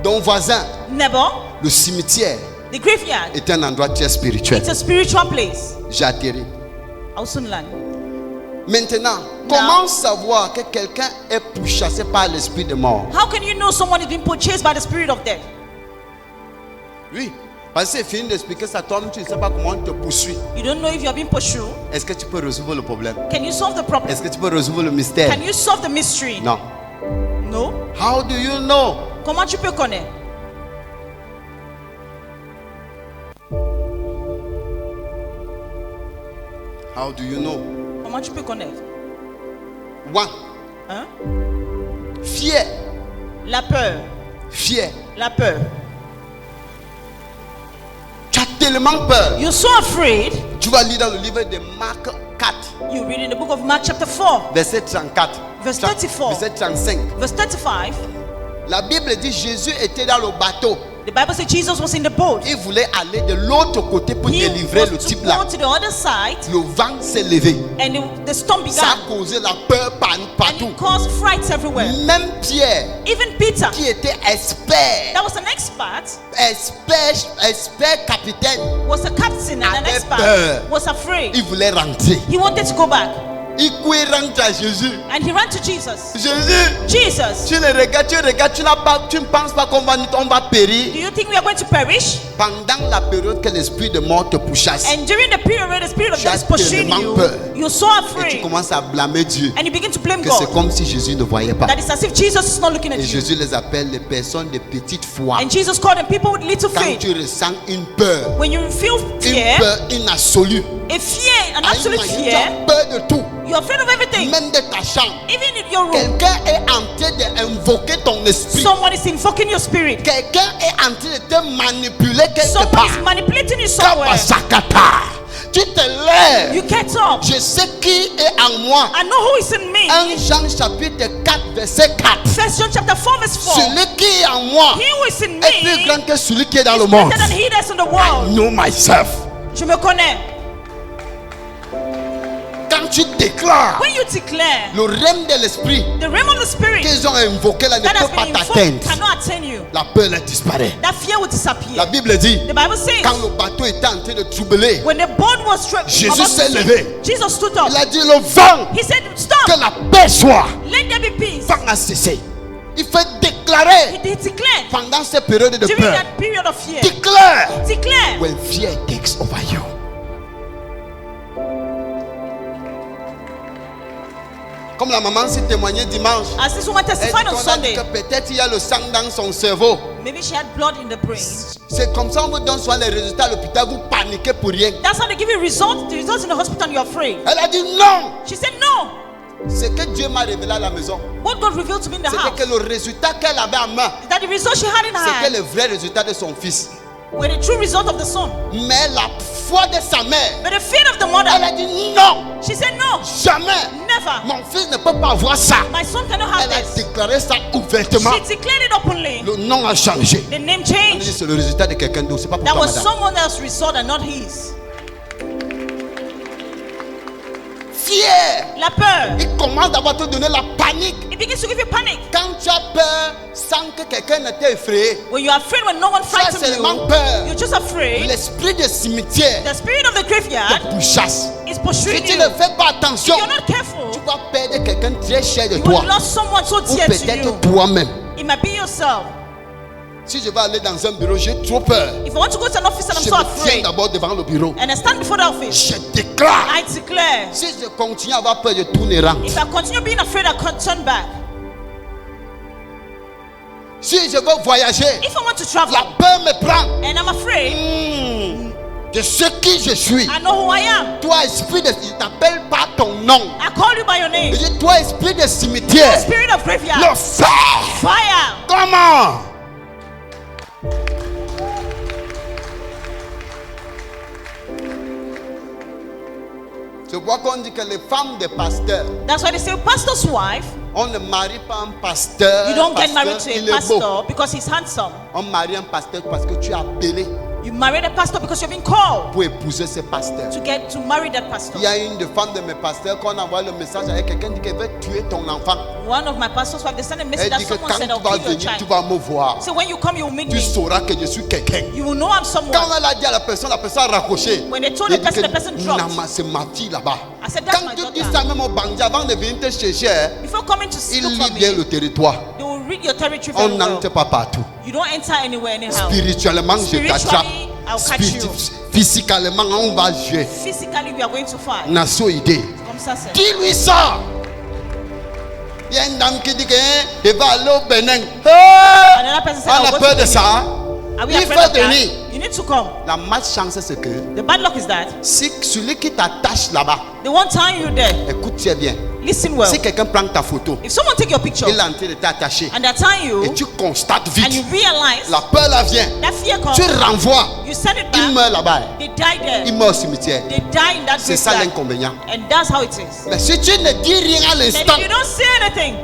Ton voisin, Never. le cimetière The graveyard, est un endroit très spirituel. it's a spiritual place. J'ai atterri. I'll soon learn. Maintenant, comment savoir que quelqu'un est pourchassé par l'esprit de mort? How can you know someone is being purchased by the spirit of death? Oui. Parce que c'est fini d'expliquer ça, toi tu ne sais pas comment on te poursuit. You don't know if you're being pursued. Est-ce que tu peux résoudre le problème? Can you solve the problem? Est-ce que tu peux résoudre le mystère? Can you solve the mystery? Non. No. How do you know? Comment tu peux connaître? How do you know? Comment tu peux connaître? One, Hein? fear. La peur. Fear. La peur. Tu as tellement peur. You're so afraid. Tu vas lire dans le livre de Marc 4, You read in the book of Mark chapter 4, verset 34. Verse 34. Verset 35. verse 35. La Bible dit Jésus était dans le bateau. The Bible says Jesus was in the boat. Il voulait aller de l'autre côté pour He délivrer le was to type go là. to the other side, Le vent s'est levé. and the storm Ça a began. causé la peur And partout. it caused frights everywhere. Même Pierre, Even Peter, qui était expert, that was an expert, expert capitaine, was a captain and an avait expert, peur. was afraid. il voulait rentrer. He wanted to go back. Il courait rentre à Jésus. And he ran to Jesus. Jésus, Jesus, tu regardes, tu ne penses pas qu'on va périr. do you think we are going to perish? Pendant la période que l'esprit de mort te pourchasse, And during the period where the spirit of Tu death as is pursuing tellement you, peur. you're so et tu afraid. commences à blâmer Dieu, And you begin to blame que c'est God. comme si Jésus ne voyait pas. That it's as if Jesus is not looking at Et you. Jésus les appelle les personnes de petite foi. And Jesus called them people with little Quand faith. tu ressens une peur, When you feel une fear, peur inabsolue, a fear, an à une absolute manière, tu fear, as peur de tout, you're afraid of everything. même de ta chambre. Even in your room, Quelqu'un est en train d'invoquer ton esprit. someone is invoking your spirit. Quelqu'un est en train de te manipuler quelque Someone part. is manipulating you somewhere. Kabasakata. Tu te lèves. You get up. Je sais qui est en moi. I know who is in me. 1 Jean chapitre 4 verset 4. 1 John chapter 4 verse 4. Celui qui est en moi He who is in est plus me grand que celui qui est dans is le monde. greater than he that's in the I world. know myself. Je me connais. Quand tu déclares When you declare, le règne de l'esprit the realm of the spirit qu'ils ont invoqué là ne that has peut pas been t'atteindre, invoked cannot attain you. la peur elle disparaît. That fear will La disappear. Bible dit, The Bible says, quand le bateau était en train de troubler, when the boat was Jésus about to s'est sink, levé. Jesus stood up. il a dit le vent, He said, que stop. la paix soit, Let there be peace. vent a cessé. Il faut déclarer He declared pendant cette période de during peur. that period of fear. Déclare Declare when fear takes over you. Comme la maman s'est témoignée dimanche, as this woman elle dit testified on qu'on a dit Sunday. que peut-être il y a le sang dans son cerveau. Maybe she had blood in the brain. C'est comme ça on vous donne souvent les résultats à l'hôpital, vous paniquez pour rien. That's how they give you results. The results in the hospital, and you're afraid. Elle a dit non. She said, no. Ce que Dieu m'a révélé à la maison, What God revealed to me in the house c'était que le résultat qu'elle avait en main, is that the result she had in her c'était hand le vrai résultat de son fils. were the true result of the son. Mais la foi de sa mère, But the fear of the elle mother, a dit non, she said, no, jamais. never. Mon fils ne peut pas voir ça. My son cannot have Elle a this. déclaré ça ouvertement. She declared it openly. Le nom a changé. The name Elle dit changed. c'est le résultat de quelqu'un d'autre, c'est pas pour That toi, was madame. someone else's result and not his. Fier. La peur. Il commence d'abord à te donner la panique. It begins to give you panic. Quand tu as peur sans que quelqu'un ne t'ait effrayé, When you're afraid, when no one tu as frightens seulement you, peur. you're just afraid. L'esprit de cimetière The spirit of the graveyard te pourchasse. is Si pursuing tu you. ne fais pas attention, If you're not careful, tu vas perdre quelqu'un de très cher de you toi. will lose someone so Ou dear to peut-être you. toi-même. It might be yourself. Si je vais aller dans un bureau, j'ai trop peur. If I want to go to an office and I'm Je so me tiens afraid, d'abord devant le bureau. and I stand before the office, Je déclare. I declare, Si je continue à avoir peur, je tournerai. if I continue being afraid, I can't turn back. Si je veux voyager, If I want to travel la peur me prend. and I'm afraid, De ce qui je suis. I know who I am. Toi, esprit de... Il t'appelle par ton nom. I call you by your Il name. dit, toi, esprit de cimetière. Spirit of graveyard, Le feu. fire. Comment? C'est pourquoi qu'on dit que les femmes de pasteurs, That's why they say pastor's wife, on ne marie pas un pasteur. you don't parce get married to qu'il a est beau. pastor because he's handsome. On marie un pasteur parce que tu es appelé You married a pastor because you've been called pour épouser ce pasteur. to marry that pastor. Il y a une des femmes de mes pasteurs qu'on envoie le message avec quelqu'un qui dit qu'elle veut tuer ton enfant. One of my pastor's wife, they sent a message Elle that dit que someone quand said, tu I'll vas kill your venir, tu child. vas me voir. So when you come, you will meet Tu me. sauras que je suis quelqu'un. You will know I'm someone. Quand elle a dit à la personne a raccroché. When they told Elle the dit person que dropped. Nama, c'est ma fille là-bas. I said, that's Quand my tu dis daughter. ça même au bandit avant de venir te chercher, hein, Before coming to il look for lit bien me, le territoire. they will read your territory On very well. n'entre pas partout. You don't enter anywhere anyhow. Spirituellement, je t'attrape. Spiritually, I'll catch you. Physiquement, on va jouer. Physically, we are going to fight. Nassau idée. Comme ça, c'est. Dis-lui ça. Il y a une dame qui dit que elle va aller au Bénin. Another person said, On "I'll a go peur to de Benin." ça. Are we Il afraid faut of that? venir. You need to come. La malchance, c'est que The bad luck is that si celui qui t'attache là-bas, the one time you're there, écoute très bien. listen well. Si quelqu'un prend ta photo, If someone take your picture il est en train de t'attacher and they're tying you et tu constates and you vite, realize la peur là vient. that fear comes, Tu renvoies, you send it il back, meurt là-bas. they die there. Il meurt au cimetière. They die in that C'est ça graveyard. l'inconvénient. And that's how it is. Mais si tu ne dis rien à Then l'instant, if you don't say anything,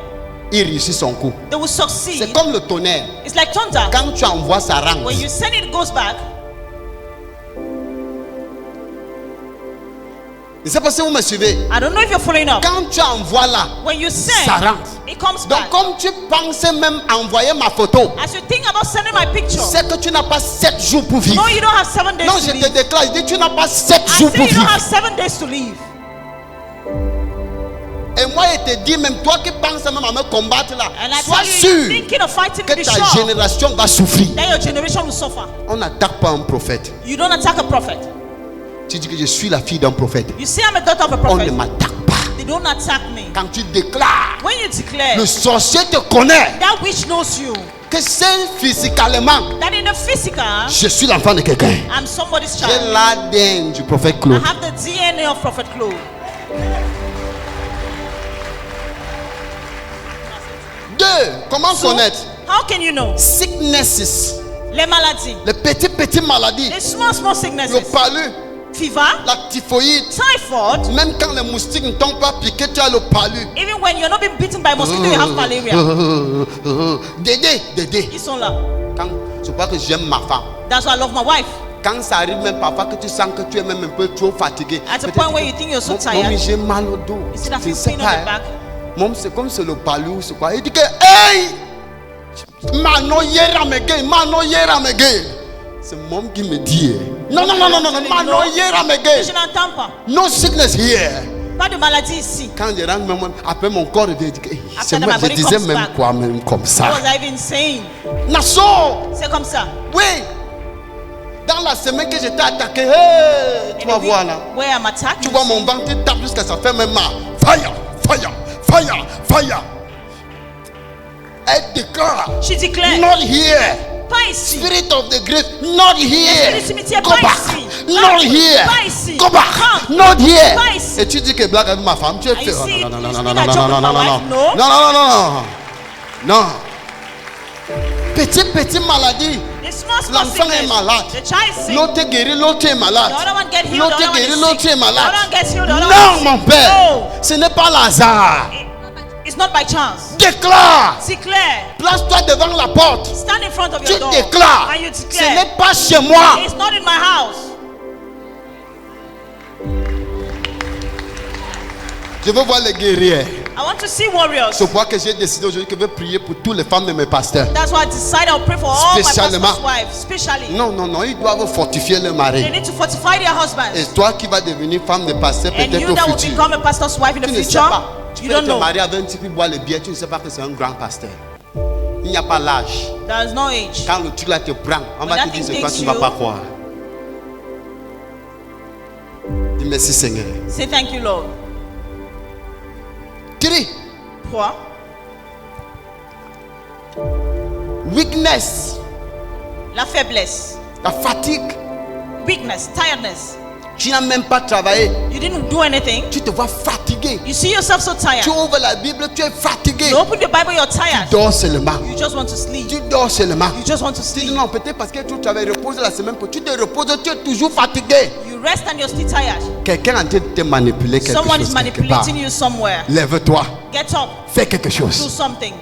il réussit son coup. they will C'est succeed. comme le tonnerre. It's like thunder. Quand tu envoies, ça rentre. When you send it, it goes back. Je ne sais pas si vous me suivez. I don't know if you're following up. Quand tu envoies là, When you ça send, rentre. it comes Donc back. comme tu pensais même envoyer ma photo, As you think about sending my picture, c'est que tu n'as pas 7 jours pour vivre. no, you don't have 7 days Non, to je te live. déclare, je dis tu n'as pas 7 I jours say pour you don't have vivre. 7 days to live. Et moi, je te dis, même toi qui penses même à me combattre là, And I sois tell you, you're sûr thinking of fighting que me, be ta sure génération va souffrir. that your generation will suffer. On n'attaque pas un prophète. You don't attack a prophet. Tu dis que je suis la fille d'un prophète. You say I'm a daughter of a On ne prophet. m'attaque pas. They don't attack me. Quand tu déclares, When you declare le sorcier te connaît. that which knows you, Que c'est physiquement, that in the physical, je suis l'enfant de quelqu'un. I'm somebody's J'ai child. l'ADN du prophète I Claude. have the DNA of Prophet Claude. 2. Comment So, connaître? how can you know? Sicknesses. Les maladies, Les petites maladies. les small Le sicknesses, palu, fever, la typhoïde. typhoid, Même quand les moustiques ne t'ont pas piqué, tu as le palu. even when you're not being bitten by mosquito, you have malaria. Dédé. Ils sont là. Quand c'est pas que j'aime ma femme. That's why I love my wife. Quand ça arrive même parfois que tu sens que tu es même un peu trop fatigué. At a Peut-être point que- where you think you're so Mommy, tired, j'ai mal au dos. you see Je that ne feel sais pain on pas, the back. Mom, c'est comme c'est le palu, c'est quoi? Il dit que, hey! Mano yera mege. C'est Mom qui me dit. Non. Mano yera Je mege. n'entends pas. No sickness here. Pas de maladie ici. Quand je rentre, même après mon corps, je dis que, hey, After c'est that, moi, my je body disais comes même back. quoi, même comme ça. What was I even saying? Nassau! C'est comme ça. Oui. Dans la semaine que j'étais attaqué, hey, tu In vas the week voir là. where I'm attacked, Tu vois mon ventre tape jusqu'à ça fait même mal. Fire. Elle déclare. she declared, Not here. pas ici. Spirit of the grave. Not here. Esprit du cimetière, Go pas back. ici. Not here. Pas ici. Go back. Come. Not here. Pas ici. Et tu dis que blague avec ma femme. Tu es Are you fait. see- Non. you see that joke with my wife? No. Non. Petit maladie. The small L'enfant est sickness. malade. The child is sick. L'autre est guéri, l'autre est malade. The other one get healed, L'autre the est other one guéri, is l'autre sick. est malade. The other one gets healed, the other Non, one mon is père. No. Ce n'est pas Lazare. It's not by chance. Déclare. Declare. Place-toi devant la porte. Stand in front of Tu your door. déclares. And you Ce declare. n'est pas chez moi. It's not in my house. Je veux voir les guerriers. I want to see warriors. C'est pourquoi que j'ai décidé aujourd'hui que je vais prier pour toutes les femmes de mes pasteurs. That's why I decided I'll pray for all my Spécialement. pastor's wives. Especially. Non, ils doivent fortifier leur They mari. need to fortify their husbands. Et toi qui vas devenir femme de pasteur And peut-être you au that will futur. become a pastor's wife in the Tu ne sais future, pas. Tu you peux don't te know. marier avec un type qui boit le bière, tu ne sais pas que c'est un grand pasteur. Il n'y a pas l'âge. There is no age. Quand le truc là te prend, on va When te that dire thing c'est toi, takes tu ne vas you- pas croire. Dis merci Seigneur. Say thank you, Lord. 3. 3. Weakness. La faiblesse. La fatigue. Weakness. Tiredness. Tu n'as même pas travaillé. You didn't do anything. Tu te vois fatigué. You see yourself so tired. Tu ouvres la Bible, tu es fatigué. You open the Bible, you're Tu tired. dors seulement. You just want to sleep. Tu dors seulement. You just want to Tu dis sleep. non, peut-être parce que tu travailles, repose la semaine pour tu te reposes, tu es toujours fatigué. You rest and you're still tired. Quelqu'un est en train de te manipuler quelque Someone is chose quelque part. manipulating you somewhere. Lève-toi, Get up. fais quelque Do chose. something.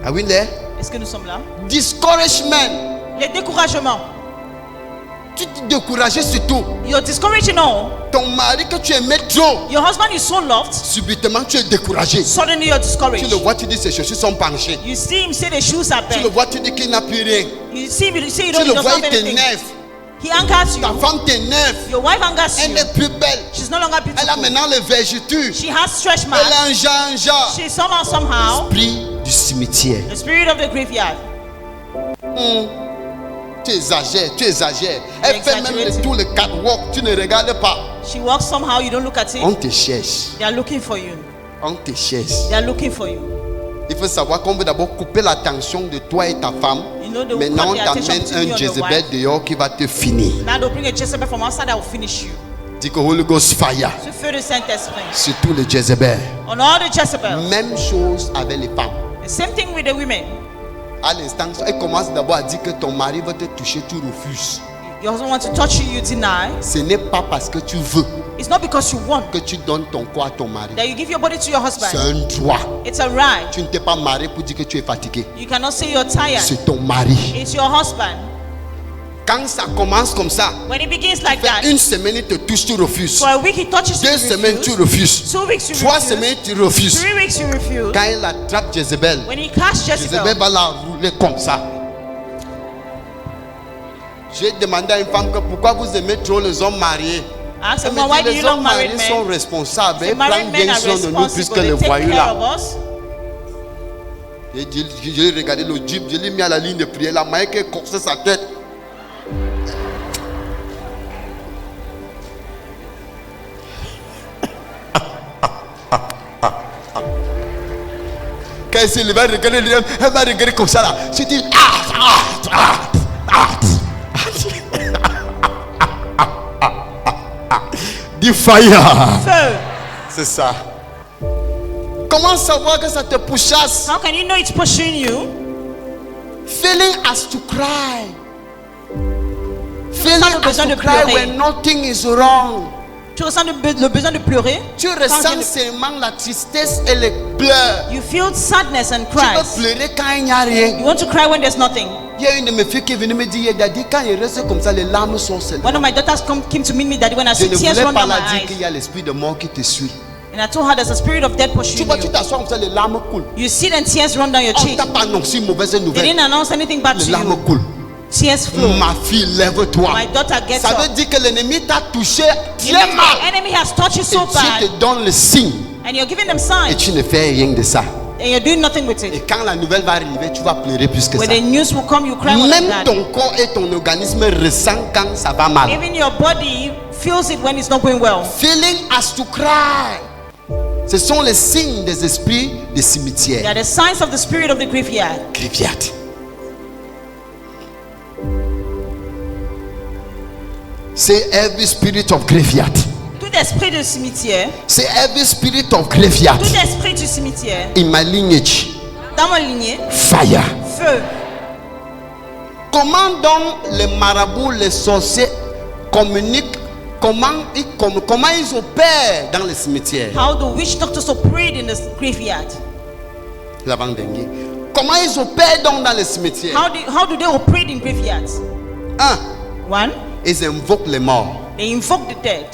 Are we there? Est-ce que nous sommes là? Discouragement. Les découragements. Tu te décourages surtout. You're discouraging all. Ton mari que tu aimais trop, Your husband is so loved. subitement tu es découragé. Suddenly you're Tu discouraged. le vois, tu dis ses chaussures sont penchées. You see him say the shoes are Tu le bent. vois, tu dis qu'il n'a plus rien. You see him, you say you Tu don't, le he doesn't vois, have il anything. t'énerve. He angers Ta you. femme t'énerve. Your wife angers Elle you. n'est plus belle. She's no longer Elle a beautiful. maintenant les vergetures. She has stretch Elle marks. a un genre. She somehow. Esprit du cimetière. The spirit of the graveyard. Tu exagères. Elle fait même Exaggerate. tous les catwalks. Tu ne regardes pas. She walks somehow, you don't look at On it. te cherche. They are looking for you. on te cherche. They are looking for you. Il faut savoir qu'on veut d'abord couper l'attention de toi et ta femme. You know, they will Maintenant, on cut the attention t'amène between you un and your Jézabel wife. dehors qui va te finir. Now they'll bring a Jezebel from outside that will finish you. Dis que Holy Ghost fire So feel the Saint-Esprit. sur tous les Jézabel. On all the Jezebels. Même chose avec les femmes. The same thing with the women. À l'instant, elle commence d'abord à dire que ton mari va te toucher, tu refuses. Your husband wants to touch you, you deny. Ce n'est pas parce que tu veux It's not because you want que tu donnes ton corps à ton mari. that you give your body to your C'est husband. un droit. It's a right. Tu ne t'es pas marié pour dire que tu es fatigué. You cannot say you're tired. C'est ton mari. It's your husband. Quand ça commence comme ça, When it begins like fait that, une semaine, il te touche, tu refuses. for a week he touches you, 2 you semaines, tu refuse. refuses. 2 weeks you 3 refuse. semaines, tu refuses. 3 weeks you refuse. Quand il attrape Jézabel, When he casts Jézabel Jezebel, va la rouler comme ça. J'ai demandé à une femme que pourquoi vous aimez trop les hommes mariés. I asked Elle him, me why dit, do les you love hommes married mariés sont men? responsables. The Ils married prennent men bien are soin de nous plus que les responsible. They voyous take care là. of us. J'ai regardé le jeep, je l'ai mis à la ligne de prière. La maille qui corsait sa tête. Quand il s'est levé, elle m'a regardé comme ça là. J'ai dit dis fire. Feu. C'est ça. Comment savoir que ça te pouchasse? How can you know it's pushing you? Feeling as to cry. ressens Feeling le as besoin to de cry pleurer. when nothing is wrong. Tu ressens le besoin de pleurer. Tu Quand ressens seulement la tristesse et les pleurs. You feel sadness and Tu cries. peux pleurer quand il n'y a rien. You want to cry when there's nothing. Il y a une de mes filles qui est venue me dire, Daddy, quand il reste comme ça, les larmes sont seulement. One of my daughters came to meet me, Daddy, when I Je see ne tears voulais run pas down la my dire eyes. qu'il y a l'esprit de mort qui te suit. And I told her there's a spirit of death Tu pushing vois, tu you. t'assois comme ça, les larmes coulent. You see the tears run down your On ne cheek. t'a pas annoncé une mauvaise They nouvelle. didn't announce anything bad Les to larmes you. coulent. Tears flow. Ma fille, lève-toi. My daughter gets Ça veut up. dire que l'ennemi t'a touché It très means the mal. enemy has touched you Et so Dieu bad, te donne le signe. and you're giving them Et signs, tu ne fais rien de ça. and you're doing nothing with Et it. quand la nouvelle va arriver, tu vas pleurer plus que When ça. the news will come, you cry when Même it's bad. ton corps et ton organisme ressentent quand ça va mal. Even your body feels it when it's not going well. Feeling as to cry. Ce sont les signes des esprits des They cimetières. are the signs of the spirit of the graveyard. Graveyard. Say every spirit of graveyard. Tout esprit de cimetière, Say every spirit of graveyard tout esprit du cimetière, in my lineage. dans ma lignée, Fire. feu. Comment donc les marabouts, les sorciers communiquent? Comment ils opèrent dans les cimetières? How the witch doctors operate in the graveyard. L'avant-dernier. Comment ils opèrent donc dans les cimetières? How do they operate in graveyards? 1. One, Ils invoquent les morts. they invoke the dead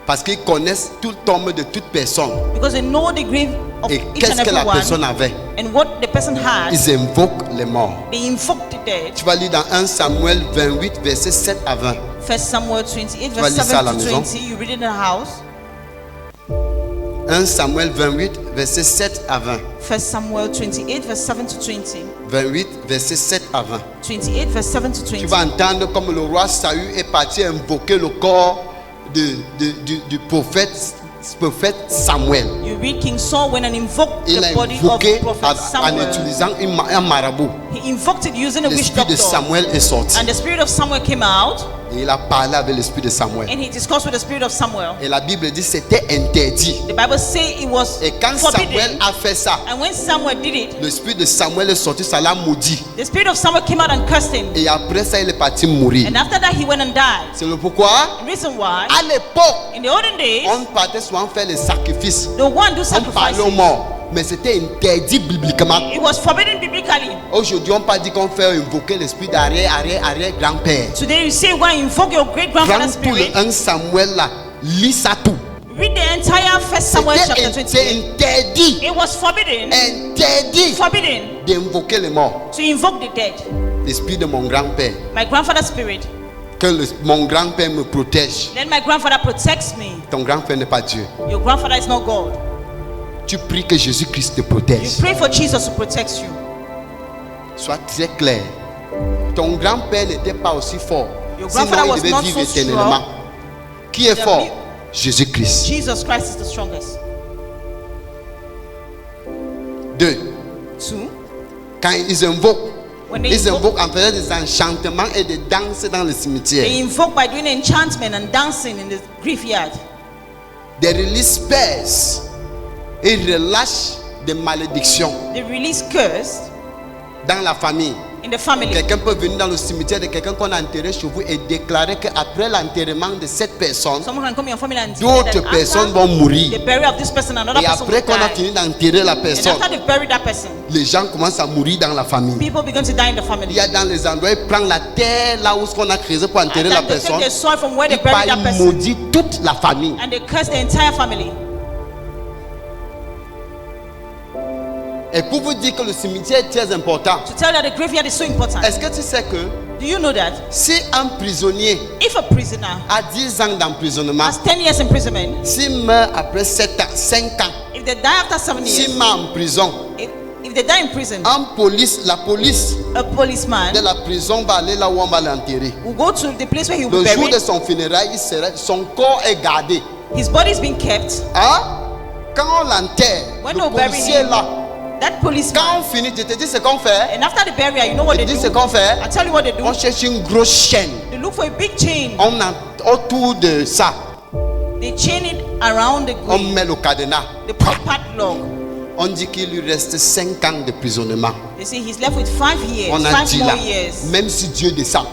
Parce qu'ils connaissent tout le tombe de toute personne. because they know the grave of Et each and qu'est-ce que la every personne one avait? and what the person had. Ils invoquent les morts. They invoke the dead. Tu vas lire dans 1 Samuel 28, versets 7 à 20. 1 Samuel 28, vas verse lire ça à la 7 to maison. 20. You read it in the house. 1 Samuel 28, versets 7 à 20. 1 Samuel 28, verse 7 to 20. 28, versets 7 à 20. 28, verse 7 to Tu 20. vas entendre comme le roi Saül est parti invoquer le corps du prophète Samuel. You read King Saul when and invoked Il a the body of invoqué prophet en Samuel. utilisant un marabout. He invoked it using a witch L'esprit de doctor. Samuel est sorti. And the spirit of Samuel came out Et il a parlé avec l'esprit de Samuel. and he discussed with the spirit of Samuel. Et la Bible dit c'était interdit. The Bible says it was Et quand Samuel forbidden. a fait ça, And when Samuel did it, l'esprit de Samuel est sorti, ça l'a maudit. the spirit of Samuel came out and cursed him. Et après ça, il est parti mourir. And after that, he went and died. C'est le pourquoi, The reason why, à l'époque, in the olden days, on partait souvent faire les sacrifices. the one do On parlait aux sacrifices, morts. Mais c'était interdit bibliquement. it was forbidden biblically. Aujourd'hui, on pas dit qu'on fait invoquer l'esprit d'arrière-grand-père. Today, you say, why invoke your great grandfather's Prends tout le spirit. 1 Samuel là, lis ça tout. Read the entire 1 Samuel chapter C'est 28. interdit, It was forbidden, interdit d'invoquer les morts. to invoke the dead. L'esprit de mon grand-père. My grandfather's spirit. Que mon grand-père me protège. Then my grandfather protects me. Ton grand-père n'est pas Dieu. Your grandfather is not God. Tu pries que Jésus-Christ te You protège. pray for Jesus to protect you. Sois très clair. Ton grand-père n'était pas aussi fort. Your Sinon, grandfather il was devait not vivre so éternellement. Qui est The fort? be- Jésus-Christ. Jesus Christ is the strongest. 2. 2. Quand ils invoquent, When they ils invoke, invoquent en faisant des enchantements et des danses dans le cimetière. they invoke by doing enchantment and dancing in the graveyard. They release spells. Ils relâchent des malédictions They release curse dans la famille. in the family. Quelqu'un peut venir dans le cimetière de quelqu'un qu'on a enterré chez vous et déclarer qu'après l'enterrement de cette personne, Someone can come in your family and say d'autres that personnes after vont mourir. the burial of this person, another Et person après will qu'on a die. fini d'enterrer la And personne, after they've buried that person, les gens commencent à mourir dans la famille. people begin to die in the Il family. y a dans les endroits, ils prennent la terre là où ce qu'on a creusé pour enterrer And la then they take personne. the soil from where they Ils buried that person maudit toute la famille. and they curse the entire family. Et pour vous dire que le cimetière est très important, To tell you that the graveyard is so important. est-ce que tu sais que Do you know that si un prisonnier if a prisoner a 10 ans d'emprisonnement, has 10 years imprisonment, s'il meurt après 7 ans, 5 ans, if they die after 7 s'il years, meurt en prison, if they die in prison, la police a policeman de la prison va aller là où on va l'enterrer. will go to the place where he will Le be jour de buried. son funérail, son corps est gardé. His body is being kept. Hein? Quand on l'enterre, When le they bury policier him, est là. that Quand policeman, on finit, je te dis ce qu'on fait. and after the burial, you know what Je they te dis do? ce qu'on fait. I tell you what they do. On cherche une grosse chaîne. They look for a big chain. On a autour de ça, They chain it around the on grave. met le cadenas. They put padlock. On dit qu'il lui reste 5 ans de prisonnement. They say he's left with 5 years, On a 5 dit more là, years. même si Dieu descend,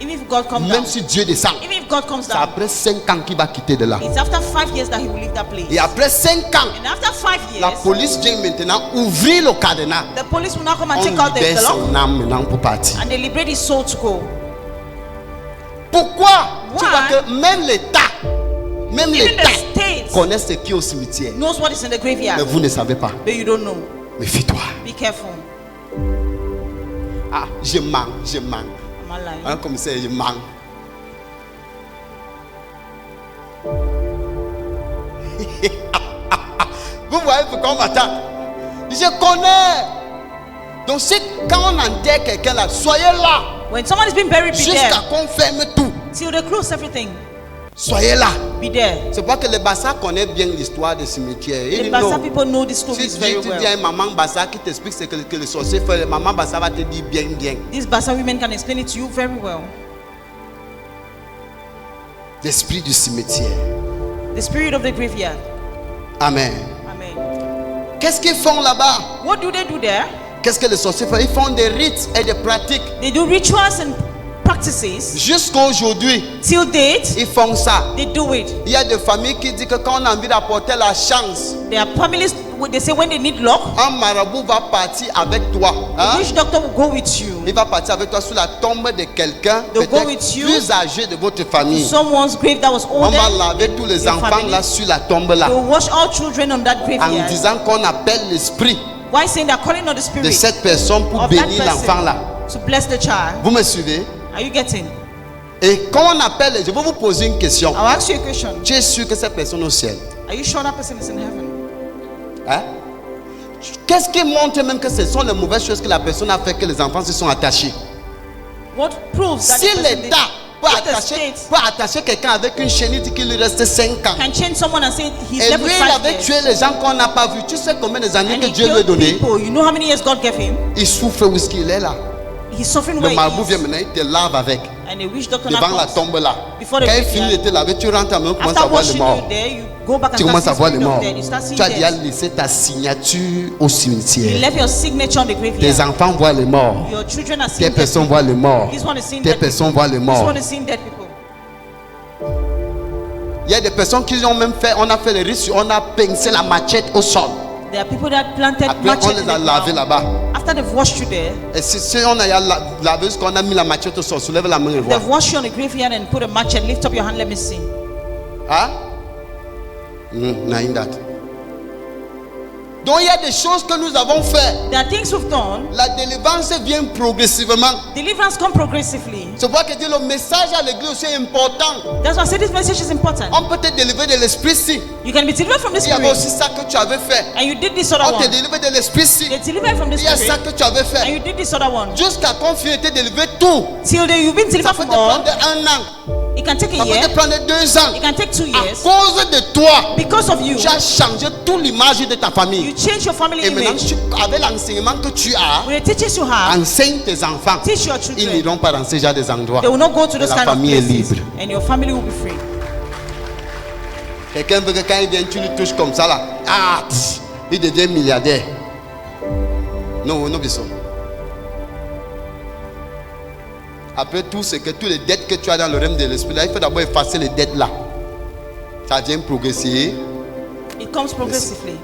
Even if God comes même down, si Dieu descend, even if God comes c'est down, après 5 ans qu'il va quitter de là. it's after 5 years that he will leave that place. Et après 5 ans, And after 5 la years, police vient maintenant ouvrir le cadenas. the police will now come and On take out libère the lock son âme maintenant pour partir. and they liberate his soul to go. Pourquoi? Tu Why? vois que même l'État Even l'État the state connaît ce qui est au cimetière. knows what is in the Mais graveyard, vous ne savez pas. but you don't know. Méfie-toi. Be careful. Ah, je mens. Am I lying? Un commissaire, je mens. Vous voyez pourquoi on m'attaque? Je connais. Donc c'est quand on enterre quelqu'un là, soyez là When someone is being buried, be jusqu'à there. qu'on ferme tout. Till they close everything, Soyez là. be there. C'est pas que les Bassa connaissent bien l'histoire des cimetières. The Ils Bassa know. people know these Si stories very tu dis à well. une maman Bassa qui t'explique ce que le sorcier fait, maman Bassa va te dire bien. These Bassa women can explain it to you very well. L'esprit du cimetière. The spirit of the graveyard. Amen. Amen. Qu'est-ce qu'ils font là-bas? What do they do there? Qu'est-ce que les sorciers font? Ils font des rites et des pratiques. They do rituals and practices. Jusqu'à aujourd'hui, Till date, ils font ça. they do it. Il y a des familles qui disent que quand on a envie d'apporter la chance, There are families, they say when they need luck, un marabout va partir avec toi. Hein? which doctor will go with you? Il va partir avec toi sur la tombe de quelqu'un They'll go peut-être with you. plus âgé de votre famille. Someone's grave that was On older. va laver tous les your enfants family. là sur la tombe là, They will wash all children on that en graveyard. disant qu'on appelle l'esprit Why saying they're calling on the de spirit cette personne pour of that bénir l'enfant là. person to bless the child? Vous me suivez? Are you getting? Et quand on appelle, je vais vous poser une question. I'll ask you a question. Tu es sûr que cette personne est au ciel? Are you sure that person is in heaven? Hein? Qu'est-ce qui montre même que ce sont les mauvaises choses que la personne a fait que les enfants se sont attachés? What proves that Si the person l'État peut if the attacher, state quelqu'un avec une chaîne, il dit qu'il lui reste 5 ans. can change someone and say he's Et left lui, with il 5 avait years. tué les gens qu'on n'a pas vus. Tu sais combien de années And que he Dieu lui a killed donné? people. You know how many years God gave him? Il souffre où est-ce qu'il est là. He's suffering Le where marabout he vient is. maintenant, il te lave avec. And the witch doctor now Devant la comes. tombe là. Before the Quand il graveyard. finit de te laver, tu rentres à la maison, tu commences à After voir les washing morts. you there, you go back and Tu commences à start voir seeing les spirit of morts. dead. You start seeing Tu as déjà death. laissé ta signature au You cimetière. left your signature on the Tes graveyard. enfants voient les morts. Your children are Tes seeing dead personnes people. voient les morts. This one is seeing Tes dead people. personnes voient les This morts. one is seeing dead people. Il y a des personnes qui ont même fait, on a fait le risque, on a pincé la machette au sol. There are people that planted Après, machetes on in les a the lavés ground. là-bas. After they've washed you there, Et si on a lavé, qu'on a mis la machette au sol, soulève la main et vois. they've washed you on the graveyard and put a machete. Lift up your hand, let me see. Hein? Not that. Donc il y a des choses que nous avons fait. There are things we've done. La délivrance vient progressivement. Deliverance come progressively. C'est pourquoi que dit le message à l'église aussi est important. That's why I say this message is important. On peut te délivrer de l'esprit si. You can be delivered from the Il y avait spirit, aussi ça que tu avais fait. and you did this other On te one. délivre de l'esprit si. They delivered from the Il y a ça spirit, que tu avais and fait. you did this other one. Jusqu'à qu'on finisse de te délivrer tout. Till you've been Ça delivered peut from te prendre all. un an. It can take a Ça peut year. te prendre 2 ans. It can take 2 À years. cause de toi, Because of you, tu as changé toute l'image de ta you famille. change your family Et maintenant, image. avec l'enseignement que tu as, With the teachers you have, enseigne tes enfants. teach your Ils children. n'iront pas dans ce genre d'endroits. They will not go to Et those la kind of famille est places. libre. And your family will be free. Quelqu'un veut que quand il vient, tu lui touches comme ça là. Ah, il devient milliardaire. Non, non, bisous. Après tout ce que toutes les dettes que tu as dans le règne de l'esprit, là, il faut d'abord effacer les dettes là. Ça vient progresser. It comes progressively.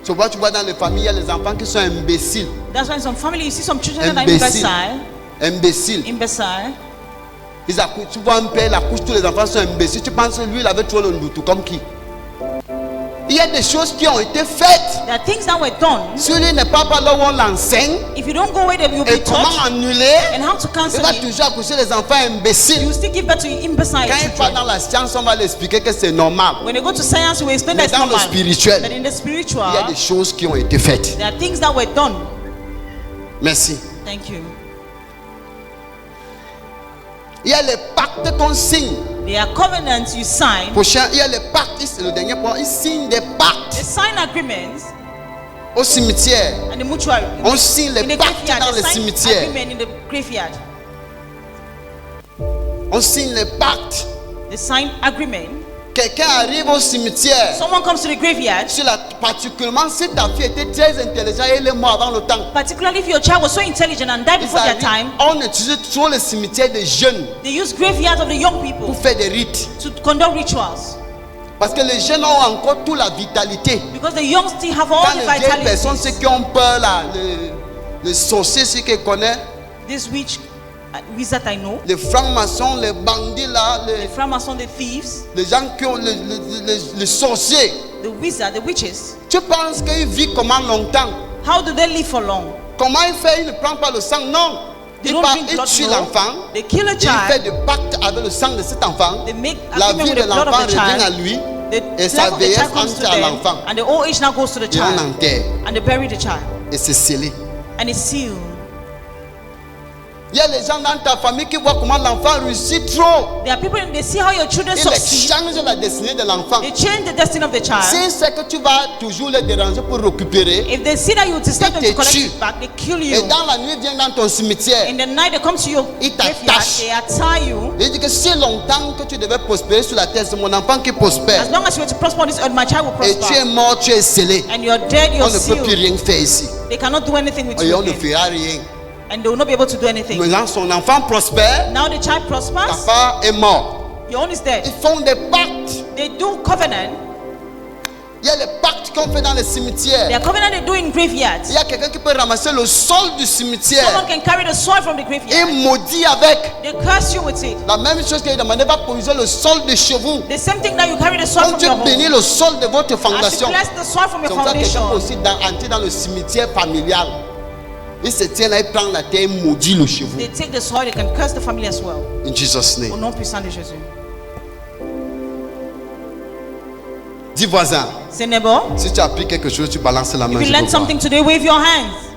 Tu vois dans les familles, il y a les enfants qui sont imbéciles. That's why in some family you see some children that are imbecile. Imbéciles. Imbecile. Ils accouchent, tu vois un père, il accouche, tous les enfants sont imbéciles. Tu penses que lui, il avait trop le ndoutou comme qui? Il y a des choses qui ont été faites. There are things that were done. Si lui n'est pas là où on l'enseigne, If you don't go where they will et be comment taught annuler, and how to il cancel va it, toujours accoucher les enfants you imbéciles. will still give birth to imbecile Quand il part children. dans la science, on va lui expliquer que c'est normal. When they go to science, we explain Mais that it's dans le normal. spirituel, But in the il y a spiritual, des choses qui ont été faites. there are things that were done. Merci. Thank you. Il y a les pactes qu'on signe. There are covenants you sign. Prochain, il y a les pactes, c'est le dernier point. Ils signent des pactes They sign agreements au cimetière. and the mutual. On signe In les the pactes graveyard, dans they les sign cimetières. agreement in the graveyard. On signe les pactes. They sign agreement. Quelqu'un arrive au cimetière. Someone comes to the graveyard. Particulièrement si ta fille était très intelligente et elle est morte avant le temps. Particularly if your child was so intelligent and died before their time, On utilise toujours les cimetières des jeunes they use graveyards of the young people pour faire des rites. to conduct rituals. Parce que les jeunes ont encore toute la vitalité. Because the young still have all Quand the les vieilles personnes, ceux vitality. qui ont peur là, les sorciers, ceux qui connaissent, This witch, wizard I know, les francs-maçons, les bandits là, the Freemason, the thieves, les gens qui ont les sorciers. the wizard, the witches. Tu penses qu'ils vivent comment longtemps? How do they live for long? Comment il fait? Il ne prend pas le sang, non. They Il don't part, drink il blood, tue no. l'enfant. They kill a Il fait child. des pactes avec le sang de cet enfant. They make La agreement vie with de the blood l'enfant of the revient à child. lui. The Et sa life of the vieillesse child comes to entre à them, l'enfant. and the old age now goes to the Et on child, enterre. and they bury the child, Et c'est scellé. and it's sealed. Il y a les gens dans ta famille qui voient comment l'enfant réussit trop. There are people, they see how your children Ils succeed. changent la destinée de l'enfant. They change the destiny of the child. Si c'est que tu vas toujours les déranger pour récupérer, If they see that you disturb them Ils to te collect tuent. it back, they kill et you. dans la nuit, ils viennent dans ton cimetière. In the night, they come to your Ils graveyard, t'attachent. they attire you. Il dit que si longtemps que tu devais prospérer sur la terre, c'est mon enfant qui prospère. As long as you are to prosper on this earth, my child will Et tu es prosper. mort, tu es scellé. And you're dead, On you're ne peut plus sealed. rien faire ici. They cannot do anything with Et you on ne again. fera rien. And they will not be able to do anything. Maintenant, son enfant prospère, Now the child prospers, papa est mort. your own is dead. Ils font des pactes. They do covenant. Il y a les pactes qu'on fait dans les cimetières. Their covenant they do in graveyards. Il y a quelqu'un qui peut ramasser le sol du cimetière Someone can carry the soil from the et graveyard. maudit avec. They curse you with it. La même chose qu'il a demandé, va poser le sol de chez vous. The same thing that you carry the soil Quand from tu your bénis home. le sol de votre As you fondation, bless the soil from your comme ça, quelqu'un peut foundation, aussi entrer dans le cimetière familial. Il se tient là, il prend la terre et maudit le chez vous. they take the soil, they can curse the family as well. In Jesus' Au name. nom puissant de Jésus. Dis voisin, Say neighbor, si tu as appris quelque chose, tu balances la main. if you je learn veux voir. something today, wave your hands.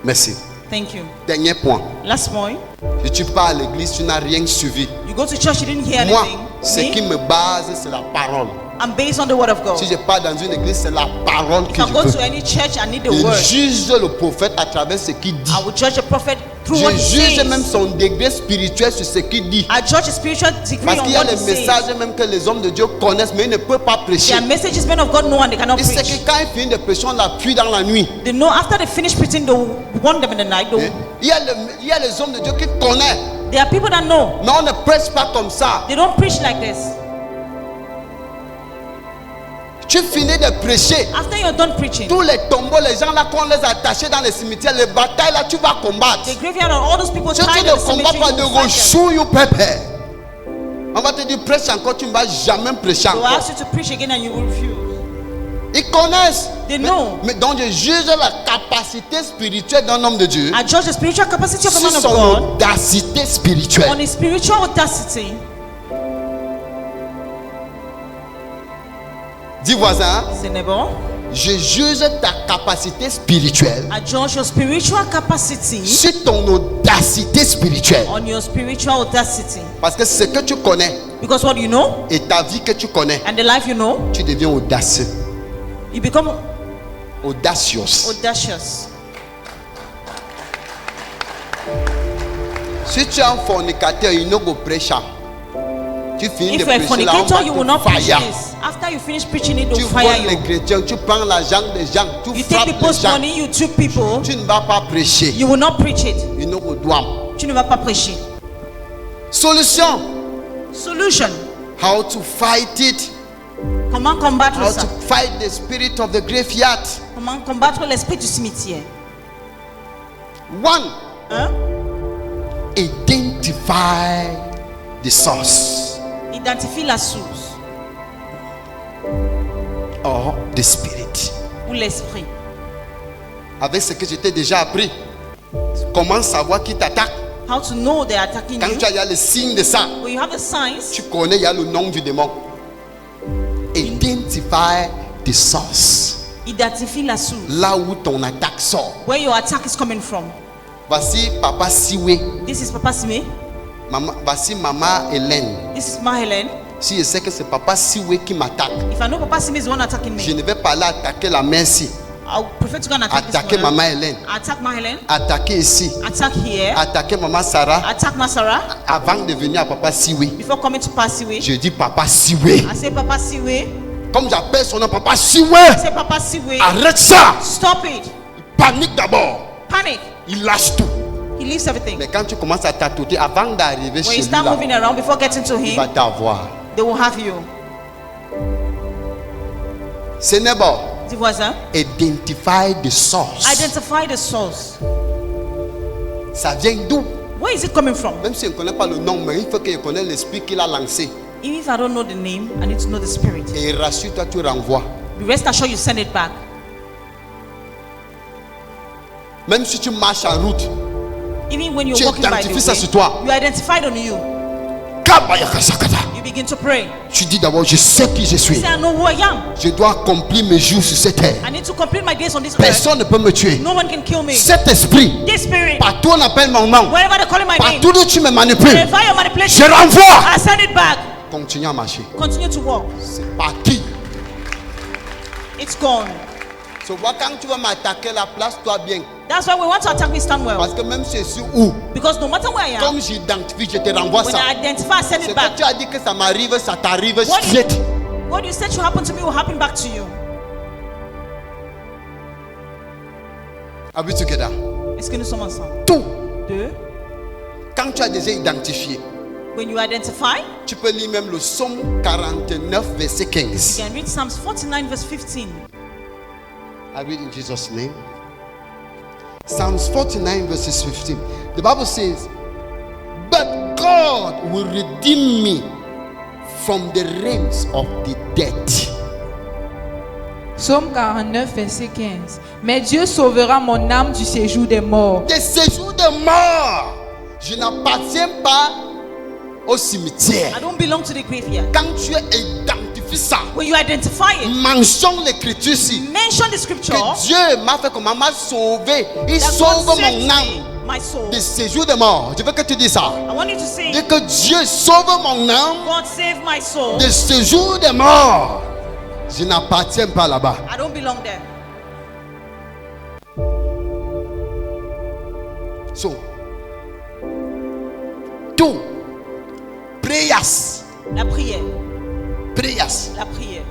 Merci. Thank you. Dernier point. Last point, Si tu pars à l'église, tu n'as rien suivi. you go to church, you didn't hear Moi, anything. ce qui Me, me base, c'est la parole. I'm based on the word of God. Si je pars dans une église, c'est la parole If que I je go veux. to any church, I need the Je word. juge le prophète à travers ce qu'il dit. I will judge a prophet through what Je he juge même says. son degré spirituel sur ce qu'il dit. I judge a spiritual degree Parce on qu'il y a what les he says. messages même que les hommes de Dieu connaissent, mais ils ne peuvent pas prêcher. There are messages men of God know and they cannot Il sait preach. que quand il finit de prêcher, on l'appuie dans la nuit. They know after they finish preaching, they will warn them in the night. Il y a les hommes de Dieu qui connaissent, There are people that know. mais on ne prêche pas comme ça. They don't preach like this. Tu finis de prêcher. After you're done preaching, Tous les tombeaux, les gens là qu'on les a attachés dans les cimetières, les batailles là, tu vas combattre. the graveyard and all those people Si tu tied ne in the combats cemetery, pas you de will fight them. rochou, you prépare. On va te dire prêche encore, tu ne vas jamais prêcher They will encore. ask you to preach again and you will refuse. Ils connaissent. They know. Mais donc je juge la capacité spirituelle d'un homme de Dieu I judge the spiritual capacity of a sur man of son God audacité on spirituelle. his spiritual audacity. Dis voisin, Say neighbor, Je juge ta capacité spirituelle I judge your spiritual capacity sur ton audacité spirituelle. on your spiritual audacity. Parce que ce que tu connais Because what you know et ta vie que tu connais, and the life you know, tu deviens audacieux. you become Audacious. audacious. Si tu es un fornicateur, you no go prêcher. Tu finis de If you're a prêcher là, on fornicator, va you will te not preach fire. this. After you finish preaching it, Tu they'll voles fire les you. chrétiens, tu prends l'argent des gens, tu You take frappes les people's gens. money, you trick people, Tu ne vas pas prêcher. you will not preach it. You no go do am. Tu ne vas pas prêcher. Solution. Solution. How to fight it. Comment combattre How ça? to fight the spirit of the graveyard. Comment combattre l'esprit du cimetière? One, Hein? identify the source Identifie la source or the spirit. ou l'esprit. Avec ce que je t'ai déjà appris, comment savoir qui t'attaque? How to know they're attacking Quand you. tu as il y a le signe de ça, When you have the signs, tu connais, il y a le nom du démon. Identify the source. identifie la source. Là où ton attaque sort. Where your attack is coming from. Voici Papa Siwe. This is Papa Sime. Voici Maman Hélène. This is Ma Helen. Si je sais que c'est Papa Siwe qui m'attaque, If I know Papa Sime is the one attacking je me, ne vais pas aller attaquer la merci. I prefer to go and attack Attaquer this one. Maman Hélène. Attack Ma Helen. Attaquer ici. Attack here. Attaquer Maman Sarah. Attack Masara. Avant de venir à Papa Siwe. Before coming to Papa Siwe, Je dis Papa Siwe. I say Papa Siwe. Comme j'appelle son nom Papa Siwe. I say Papa Siwe. Arrête ça. Stop it. Il panique d'abord. Panic. Il lâche tout. He leaves everything. Mais quand tu commences à tâtonner, avant d'arriver When chez you lui, start là, moving around before getting to il va him, t'avoir. they will have you. C'est neighbor. Dis voisin. Identify the source. Identify the source. Ça vient d'où? Where is it coming from? Même si je ne connais pas le nom, mais il faut que je connaisse l'esprit qu'il a lancé. Even if I don't know the name, I need to know the spirit. Et rassure-toi, tu renvoies. Rest assured you send it back. Même si tu marches en route, Even when you're tu walking by the identifies ça way, sur toi. you identified on you. Kabayakasakata. You begin to pray. Tu dis d'abord, je sais qui je suis. Say, I know who I am. Je dois accomplir mes jours sur cette terre. I need to complete my days on this earth. Personne ne peut me tuer. No one can kill me. Cet esprit, This spirit, partout on appelle mon nom, wherever they call my name, partout où tu me manipules, wherever you're manipulating, je renvoie. I send it back. Continue à marcher. Continue to walk. C'est parti. It's gone. So, quand tu vas m'attaquer, la place-toi bien. That's why we want to attack me, stand well. Parce que même si je suis où, Because no matter where I am, comme j'identifie, je te renvoie when ça. I identify, I send Ce it que back. tu as dit que ça m'arrive, ça t'arrive What straight. What you said should happen to me will happen back to you. Are we together? Est-ce que nous sommes ensemble? Tout. Deux. Quand tu as déjà identifié, When you identify, tu peux lire même le psaume 49, verset 15. you can read Psalms 49 verse 15. I read in Jesus' name. Psalms 49, verses 15. The Bible says, but God will redeem me from the realms of the dead. Psaume 49, verset 15. Mais Dieu sauvera mon âme du séjour des morts. Des séjours de mort. Je n'appartiens pas au cimetière. I don't belong to the graveyard. Quand tu identifies ça, When you identify it, mentionne l'écriture ici. mention the scripture Que Dieu m'a fait comment m'a sauvé. Il that sauve God mon saved âme me, my soul. des séjours de mort. Je veux que tu dises ça. I want you to say, Dès que Dieu sauve mon âme God save my soul. de séjours de mort, je n'appartiens pas là-bas. I don't belong there. So, tout, prayers, La prière. prayers. La prière.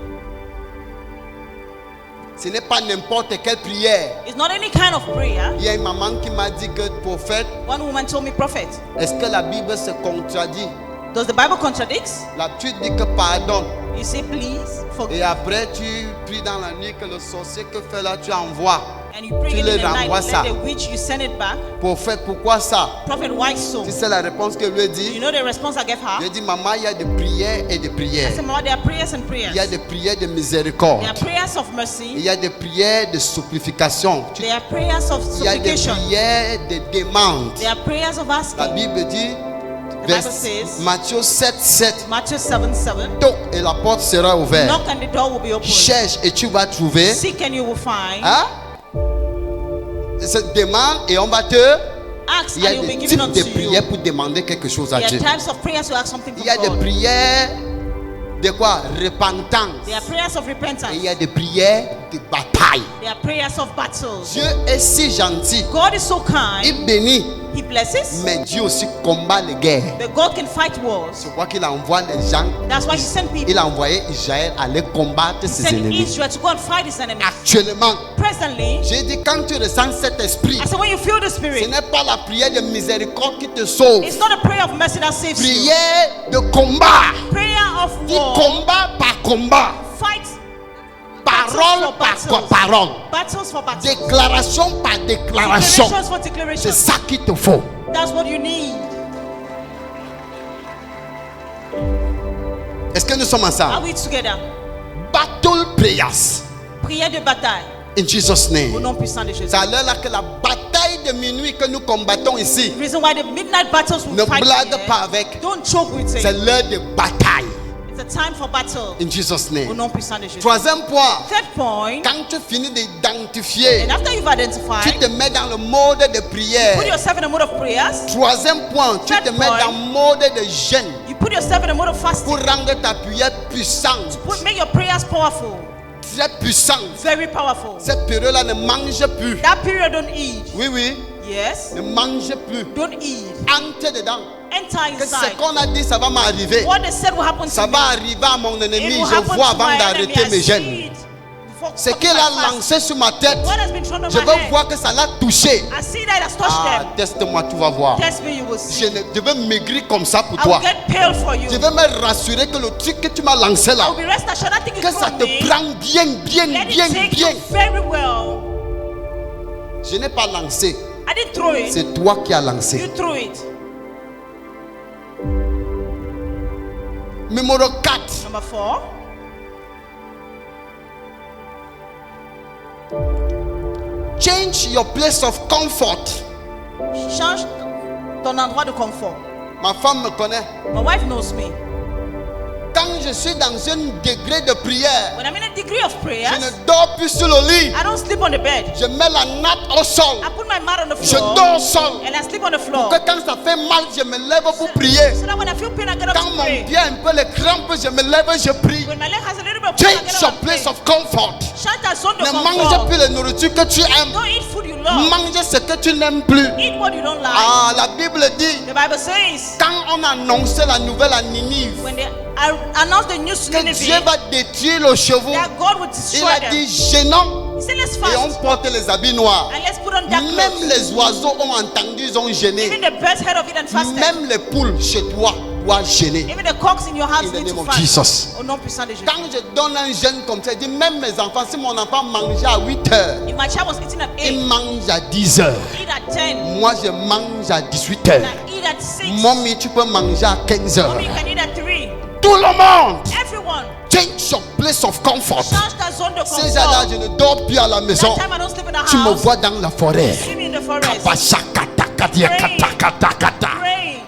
Ce n'est pas n'importe quelle prière. It's not any kind of prayer. Il y a une maman qui m'a dit que prophète, One woman told me, prophet, est-ce que la Bible se contradit? does the Bible contradict? Là, tu dis que pardonne. You say, please Et forgive. après, tu pries dans la nuit que le sorcier que fait là, tu envoies. And you pray tu in le the night, renvoies ça. let the witch, you send it back. Prophète, pourquoi ça? Prophet, why so? Si c'est la réponse que lui You dit, know the response I gave her? je dis, maman, il y a des prières et des I prières. said, Mama, there are prayers and prayers. Il y a des prières de miséricorde. There are prayers of Il mercy. y a des prières de supplication. There are prayers of Il y a des supplication. prières de demande. There are prayers of La asking. Bible dit, Bible says, Matthieu 7:7. Matthew 7:7. Toc et la porte sera ouverte. Knock and the door will be opened. Cherche et tu vas trouver. Seek and you will find. Hein? Demande et on va te. Ask Il y a and it will be des given types de unto you. prières pour demander quelque chose à There are Dieu. types of prayers to ask something Il from y a des God. prières de quoi? Repentance. There are prayers of Et repentance. il y a des prières de bataille. There are prayers of battles. Dieu est si gentil. God is so kind. Il bénit. He blesses. Mais Dieu aussi combat les guerres. But God can fight wars. Je crois qu'il envoie les gens. That's why he sent people. Il a envoyé Israël aller combattre He ses sent ennemis. Israel to go and fight his enemies. Actuellement, Presently, j'ai dit quand tu ressens cet esprit, I said when you feel the ce Spirit, n'est pas la prière de miséricorde qui te sauve. it's not a prayer of mercy that saves you. Prière de combat. Prayer of Dis war. combat par combat. Fight. Parole par parole. Battles for battles. Déclaration par déclaration. Declarations for C'est declarations. ça qu'il te faut. That's what you need. Est-ce que nous sommes Are ensemble? we together? Battle prayers. Prière de bataille. In Jesus' Au name. nom puissant de Jésus. C'est à l'heure là que la bataille de minuit que nous combattons ici, The reason why the midnight battles will ne fight blague here, pas avec. don't choke with C'est it. l'heure de bataille. It's a time for battle. In Jesus' Au name. nom puissant de Jésus. Troisième point. Third point, Quand tu finis d'identifier, and after you've tu identified, te mets dans le mode de prière. put yourself in a mode of prayers. Troisième point, tu te Third mets point. dans le mode de jeûne You put yourself in a mode of pour fasting. rendre ta prière puissante. Make your prayers powerful. Très puissante. Very powerful. Cette période-là ne mange plus. That period, don't eat. Oui, oui. Yes. Ne mange plus. Don't eat. Entre dedans. Enter Que ce inside. qu'on a dit, ça va m'arriver. What they said will happen Ça to va me. arriver à mon It ennemi. will Je happen vois to my avant enemy. d'arrêter I mes see jeûnes. it before Ce coming qu'il a my fast. lancé sur ma tête, What has been thrown on je my veux head. voir que ça l'a touché. I see that it has touched Ah, them. teste-moi, tu vas voir. Test me, you will see. Je veux maigrir comme ça pour I will toi. get pale for you. Je veux me rassurer que le truc que tu m'as lancé I là, will be rest assured. That thing you que throw ça on te me. prend bien, bien, Let bien, it take bien. you very well. Je n'ai pas lancé. I didn't throw it. C'est toi qui as You lancé. threw it. Numéro 4. Number 4. Change your place of comfort. Change ton endroit de confort. Ma femme me connaît. My wife knows me. Quand je suis dans un degré de prière, When I'm in a degree of je prayers, ne dors plus sur le lit. I don't sleep on the bed. Je mets la natte au sol. I put my mat on the Je floor. dors au sol. And I sleep on the floor. Que quand ça fait mal, je me lève pour prier. So that when I feel pain, I get up Quand to mon pray. pied a un peu les crampes, je me lève et je prie. When my leg has a little bit of pain, I Change get your up and place pray. of comfort. Change that zone of Ne mange comfort. plus la nourriture que tu aimes. Don't eat food you love. Mange ce que tu n'aimes plus. Eat what you don't like. Ah, la Bible dit, The Bible says, quand on annonçait la nouvelle à Ninive, when they announced the news to que Dieu Nineveh, va détruire le chevaux, that God would il destroy a them. dit gênant. He said, let's Et on fast porte les habits noirs. and let's put on dark Même clothes. les oiseaux ont entendu, ils ont gêné. Even the birds heard of it and fasted. Même les poules chez toi doivent gêner. Even the cocks in your house In the need name to of fast. Jesus. Au nom puissant de Jésus. Quand je donne un jeûne comme ça, je dis même mes enfants, si mon enfant mangeait à 8 heures, If my child was eating at il 8, mange à 10 heures. eat at 10, Moi, je mange à 18 heures. and I eat at 6. Mommy, tu peux manger à 15 heures. Mommy, you can eat at 3. Tout le monde, Everyone, change your place of comfort. change ta zone de Ces jours-là, je confort. ne dors plus à la maison. That time I don't sleep in the Tu me house. vois dans la forêt. See me in the forest. Kabashakatakadiakatakata. Praying.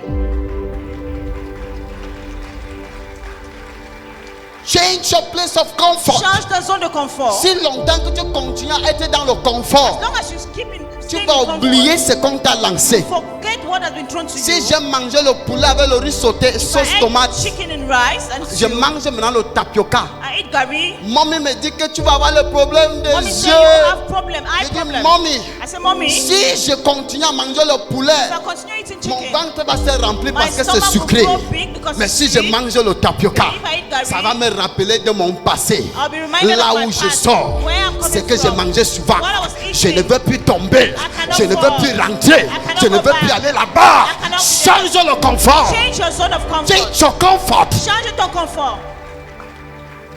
Change your place of comfort. Change ta zone de confort. Si longtemps que tu continues à être dans le confort, As long as you keep in, tu stay in vas comfort, oublier ce qu'on t'a lancé. forget what has been thrown to Si you. j'aime manger le poulet avec le riz sauté, If sauce I tomate, eat chicken and rice and je stew, mange maintenant le tapioca. I eat gari. Mommy me dit que tu vas avoir le problème des Mommy say yeux. you have problem, eye Je dis, problem. mommy, I say, mommy, if si je continue à manger le poulet, I continue eating mon chicken, ventre va se remplir my parce que c'est stomach will sucré. grow big because Mais it's si je sweet. mange le tapioca, If I eat gari, ça va me rappeler de mon passé. I'll be reminded Là of my où je past, sors, where I'm coming c'est que j'ai from, mangé souvent. what I was Je eating. ne veux plus tomber. cannot Je ne veux fall. plus rentrer. I cannot Je ne go veux plus back. aller là-bas. I cannot- Change le confort. change your zone of comfort. Change your comfort. Change ton confort.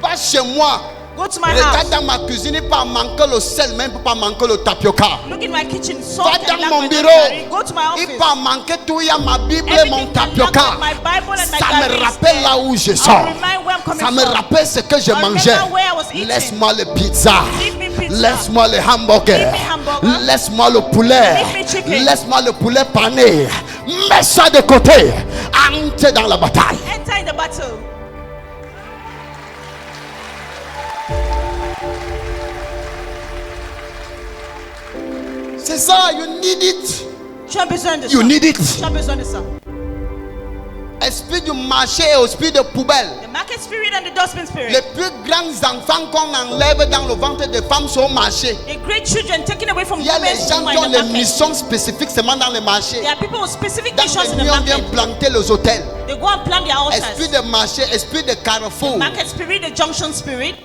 Va chez moi. Go to my Regarde house. dans ma cuisine, il ne peut pas manquer le sel, même il ne peut pas manquer le tapioca. Look in my kitchen. Salt Va and dans black mon pepper bureau. curry. Go to my Il office. peut manquer tout. Il y a ma Bible et Everything mon can lack tapioca. with my Bible and my Ça gari me is rappelle there. là où je I'll sors. remind where I'm coming Ça me from. rappelle ce que je I'll mangeais. remember where I was eating. Laisse-moi le pizza. Give me pizza. Laisse-moi le hamburger. Give me hamburger. Laisse-moi le poulet. Give me chicken. Laisse-moi le poulet pané. Mets ça de côté. entre dans la bataille. Enter in the battle. C'est ça, you need it. Tu as besoin de You ça. need it. Tu as besoin de ça. Esprit du marché et esprit de poubelle. The market spirit and the dustbin spirit. Les plus grands enfants qu'on enlève dans le ventre des femmes sont au marché. The great children taken away from Il y a les women gens who qui are ont in the les market. missions spécifiques seulement dans les marchés. There are people with specific Dans missions in les the nuits, on vient market. planter les hôtels. They go and plant their Esprit altars. de marché, esprit de carrefour Market spirit, the junction spirit,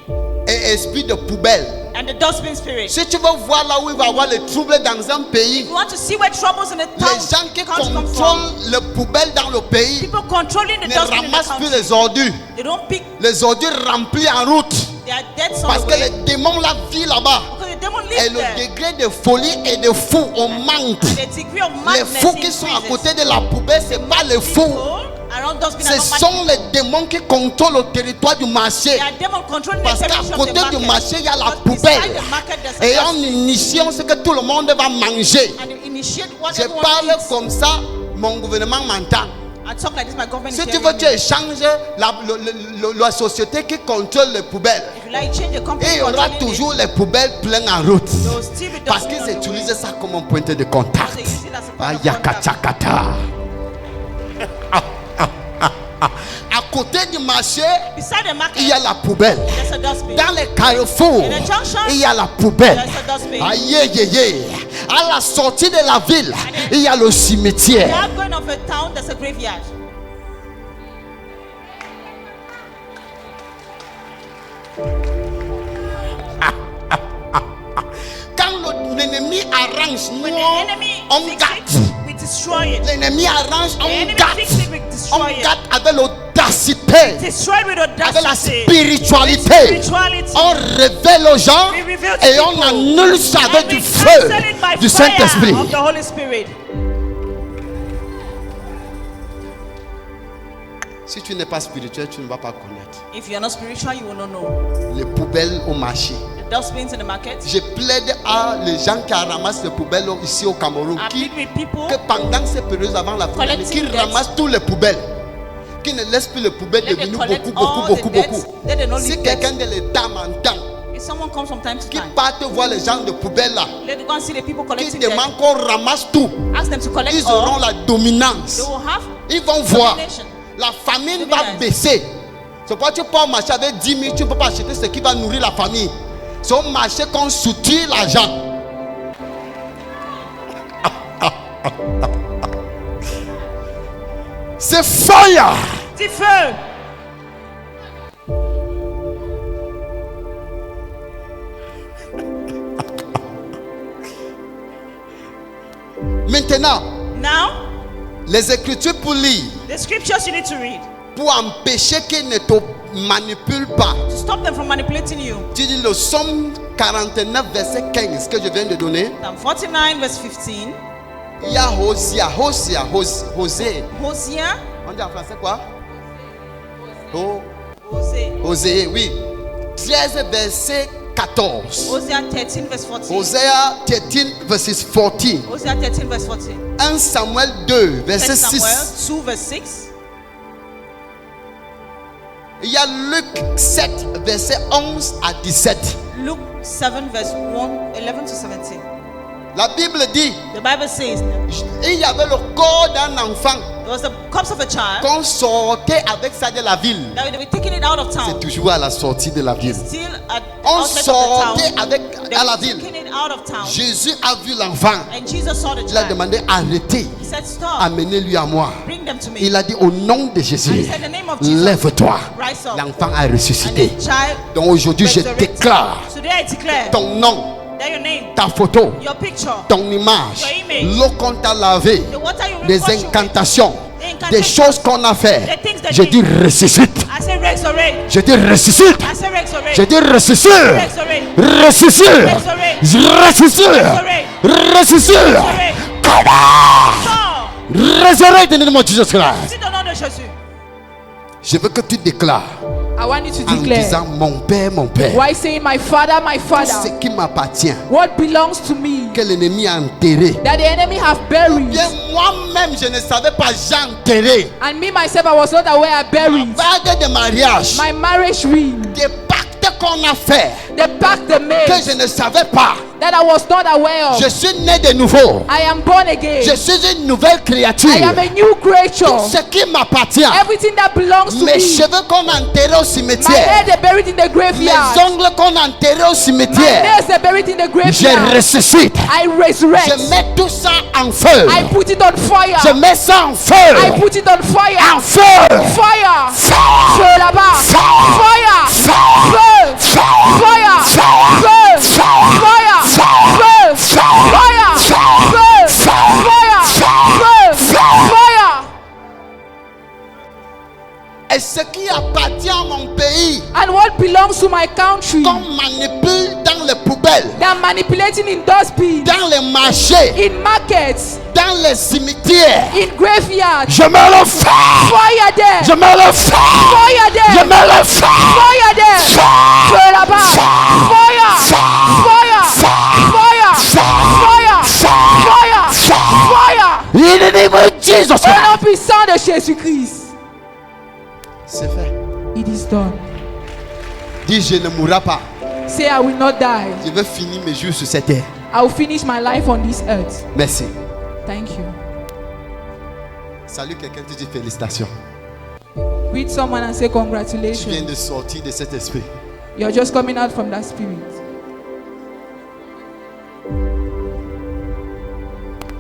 et esprit de poubelle. and the dustbin spirit. Si tu veux voir là où il va y avoir les troubles dans un pays, You want to see where troubles in the les town gens qui country come from. contrôlent les poubelles dans le pays People controlling the ne dustbin in the ramassent plus country. les ordures. They don't pick Les ordures remplies en route. their deaths on Parce the que way. les démons là vivent là-bas. Because the demon Et lives le there. degré de folie et de fou augmente. The degree of Les madness fous qui sont à increases. côté de la poubelle, ce n'est pas les fous. People around dustbin are Ce not sont les démons qui contrôlent le territoire du marché. They are demon controlling Parce the qu'à territory of côté the du market. marché, il y a la But beside poubelle. the market, there's a Et en dustbin. initiant ce que tout le monde va manger. And you initiate what Je everyone parle eats. comme ça, mon gouvernement m'entend. I talk like this, my government Si is tu hearing veux, tu me. échanges la société qui contrôle les poubelles. If you like, change the company Et il y aura controlling it. toujours les poubelles pleines en route. There will still be Parce dustbin qu'ils on the way. utilisent ça comme un point de contact. They use it as a point of Ayakachakata. À côté du marché, Beside the market, il y a la poubelle. there's a dustbin. Dans les carrefours, In the junction, il y a la poubelle. there's a dustbin. Aïe, aïe, aïe. À la sortie de la ville, il y a le cimetière. The outgoing of a town, there's a graveyard. Quand l'ennemi arrange, When the nous, enemy on fix gâte. it, we destroy it. L'ennemi arrange, The on enemy gâte. fix it, we On destroy it. gâte avec l'audacité, Destroy with avec la audacity. spiritualité. Spirituality. On révèle aux gens We reveal to et on people. annule ça avec And du we feu cancel it by du fire Saint-Esprit. of the Holy Spirit. Si tu n'es pas spirituel, tu ne vas pas connaître If you're not spiritual, you will not know. les poubelles au marché. The dustbins in the market. Je plaide à les gens qui ramassent les poubelles ici au Cameroun, I plead with people que pendant ces périodes avant la fin de l'année, Collecting qu'ils debts. ramassent tous les poubelles, qu'ils ne laissent plus les poubelles Let them devenir collect beaucoup, all beaucoup, the beaucoup, debts. beaucoup. Let them not Si leave quelqu'un debts. de l'État m'entend, If someone comes from time to qui time, parte voir les gens de poubelles là, let them go and see the people qui collecting them. demandent qu'on ramasse tout, Ask them to collect ils auront all. la dominance. They will have Ils vont voir, domination. la famine va Dominance. baisser. C'est pourquoi tu peux pas marcher avec 10 000, tu ne peux pas acheter ce qui va nourrir la famille. C'est au marché qu'on soutient l'argent. C'est fire. du feu. Maintenant, Now, les écritures pour lire, the scriptures you need to read pour empêcher qu'ils ne te manipulent pas. to stop them from manipulating you. Tu dis le Somme 49, verset 15 que je viens de donner. Psalm 49, verse 15. Il y a Hosea, Hosée. Hosea, On dit en français quoi? Oh, Hosea, Hosée, oui. 13, verset 14. Hosea 13, verse 14. Hosea 13, verset 14. Hosea 13, verse 14. 1 Samuel 2, 1 verset Samuel 6. 2, verse 6. Il y a Luc 7, verset 11 à 17. Luke 7, verse 1, 11 to 17. La Bible dit, The Bible says il y avait le corps d'un enfant there was the corpse of a child qu'on sortait avec ça de la ville. that they were taking it out of C'est town. toujours à la sortie de la ville. Still at the On outlet of sortait the town. avec They à la were ville. taking it out of town. Jésus a vu l'enfant. And Jesus saw the Il a child. demandé arrêtez, He said, stop, amenez-lui à moi. bring them to me. Il a dit au nom de And Jésus, he said, in the name of Jesus, lève-toi. rise up. L'enfant a And ressuscité. the child Donc aujourd'hui je resurrected. déclare Today I declare ton nom, that your name, ta photo, your picture, ton image, Your image. l'eau qu'on t'a lavé, the water you les wash you with, incantations, the incantations, des choses qu'on a fait. the things that Je dis did. ressuscite. I say resurrect. Je dis ressuscite. I say resurrect. Je dis ressuscite. Resurrect. Ressuscite. Resurrect. Ressuscite. Resurrect. Ressuscite. Resurrect. Comment? Sors. Resurrect in the name of Jesus Christ. C'est au nom de Jésus. Je veux que tu déclares I want you to en declare. disant mon père, mon père. Why saying my father, Tout ce father? qui m'appartient, What belongs to me que l'ennemi a enterré. that the enemy have buried, Bien moi-même, je ne savais pas, j'ai enterré. and me myself I was not aware I buried Bague de mariage, my marriage ring, des pactes qu'on a fait the pact they que made je ne savais pas. that I was not aware Je of. suis né de nouveau. I am born again. Je suis une nouvelle créature. I am a new creature. Ce qui m'appartient, Everything that belongs to mes me, cheveux qu'on a enterrés au my cimetière, hair they buried in the mes graveyard, ongles qu'on a enterrés au my cimetière, nails they buried in the je graveyard. ressuscite. I resurrect. Je mets tout ça en feu. I put it on Je fire. mets ça en I feu. put it on fire. En feu. Fire. Feu. Feu là-bas. Fire. Feu. Feu. Fire. Feu. Fire. Feu. Fire. Feu. Fire. Feu. Fire. Et ce qui appartient à mon pays, And what belongs to my country, qu'on manipule dans les poubelles, they are manipulating in dustbins, dans les marchés, in markets, dans les cimetières, in graveyards. je mets le feu. Fire there. Je mets le feu. Fire Je there. mets le feu. Fire there. Feu là-bas. Fire. Fire. Fire. Fire. Fire. Fire. In the name of Jesus Au Christ. nom puissant de Jésus-Christ. C'est fait. It is done. Dis, je ne mourrai pas. Say I will not die. Je veux finir mes jours sur cette terre. I will finish my life on this earth. Merci. Thank you. Salut quelqu'un, tu dis félicitations. Greet someone and say Tu viens congratulations. de sortir de cet esprit. You're just coming out from that spirit.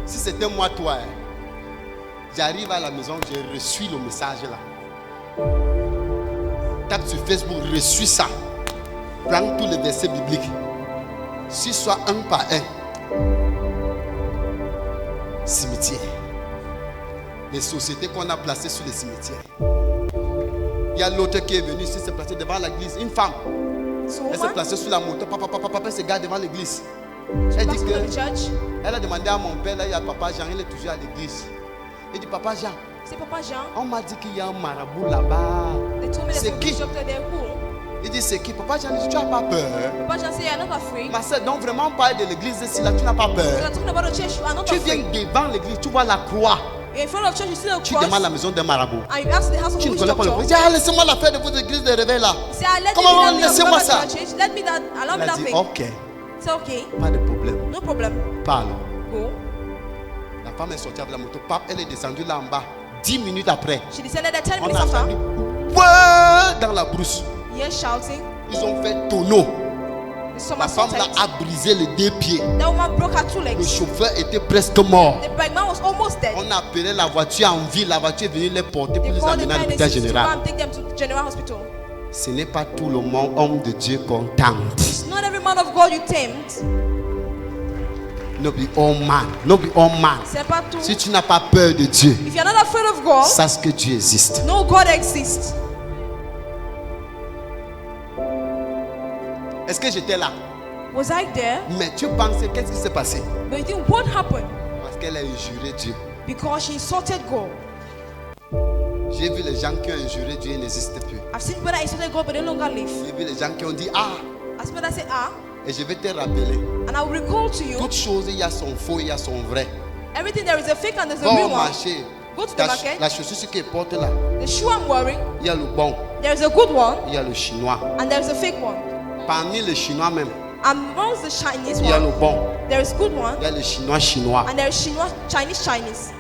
Si c'était moi, toi, j'arrive à la maison, je reçois le message là. Tape sur Facebook, reçois ça. Prends tous les versets bibliques. Si soit un par un. Cimetière. Les sociétés qu'on a placées sur les cimetières. Il y a l'autre qui est venu ici, s'est placé devant l'église. Une femme. Elle s'est placée sur la moto. Papa se garde devant l'église. Elle dit que elle a demandé à mon père, là, il y a Papa Jean, il est toujours à l'église. Il dit, Papa Jean, C'est Papa Jean. on m'a dit qu'il y a un marabout là-bas. They told me C'est there's a qui? bishop there. Who? Il dit, c'est qui? Papa Jean dit, tu n'as pas peur. Papa Jean said, you're not afraid. Ma soeur, donc vraiment parler de l'église ici, là, tu n'as pas You're peur. talking about the church. You are not Tu viens afraid. devant l'église, tu vois la croix. You're in front of church. You see the Tu cross. demandes la maison d'un marabout. And you ask the house of Tu ne which connais pas le doctor. croix. Il dit, ah, laissez-moi la faire de vos églises de réveil là. Say, ah, let Comment me laissez-moi ça? Let me that. Allow Il me a that dit, thing. ok, Say, okay, pas de problème. no problem. Parle. Go. La femme est sortie avec la moto. Pape, elle est descendue là en bas. 10 minutes après, She descended there 10 on minutes a after. entendu ouais, dans la brousse. Yes, shouting. Ils ont fait tonneau. The La someone femme là saw a brisé les deux pieds. That woman broke her 2 Le legs. chauffeur était presque mort. The pregnant was almost dead. On a appelé la voiture en ville. La voiture est venue les porter pour They les called the amener à guy l'hôpital to go général. and take them to General Hospital. Ce n'est pas tout le monde, homme de Dieu, qu'on tente. It's not every man of God you tempt. No be all man. No be all man. C'est pas tout. Si tu n'as pas peur de Dieu, If you're not afraid of God, sache que Dieu existe. no God exists. Est-ce que j'étais là? Was I there? Mais tu pensais, qu'est-ce qui s'est passé? But you think what happened? Parce qu'elle a injuré Dieu. Because she insulted God. J'ai vu les gens qui ont injuré Dieu, ils n'existent plus. I've seen people that insulted God but they no longer live. J'ai vu les gens qui ont dit, ah, I've seen people that say, ah, et je vais te rappeler. and I will recall to you, Toute chose, il y a son faux, il y a son vrai. everything there is a fake and there's a Va real au one. marché. Go to the market. La chaussure qu'elle porte là, The shoe I'm wearing, il y a le bon, there is a good one il y a le chinois. and there is a fake one. Parmi les chinois même, Amongst the Chinese il y a le one, bon, there is good one il y a le chinois. and there is Chinese.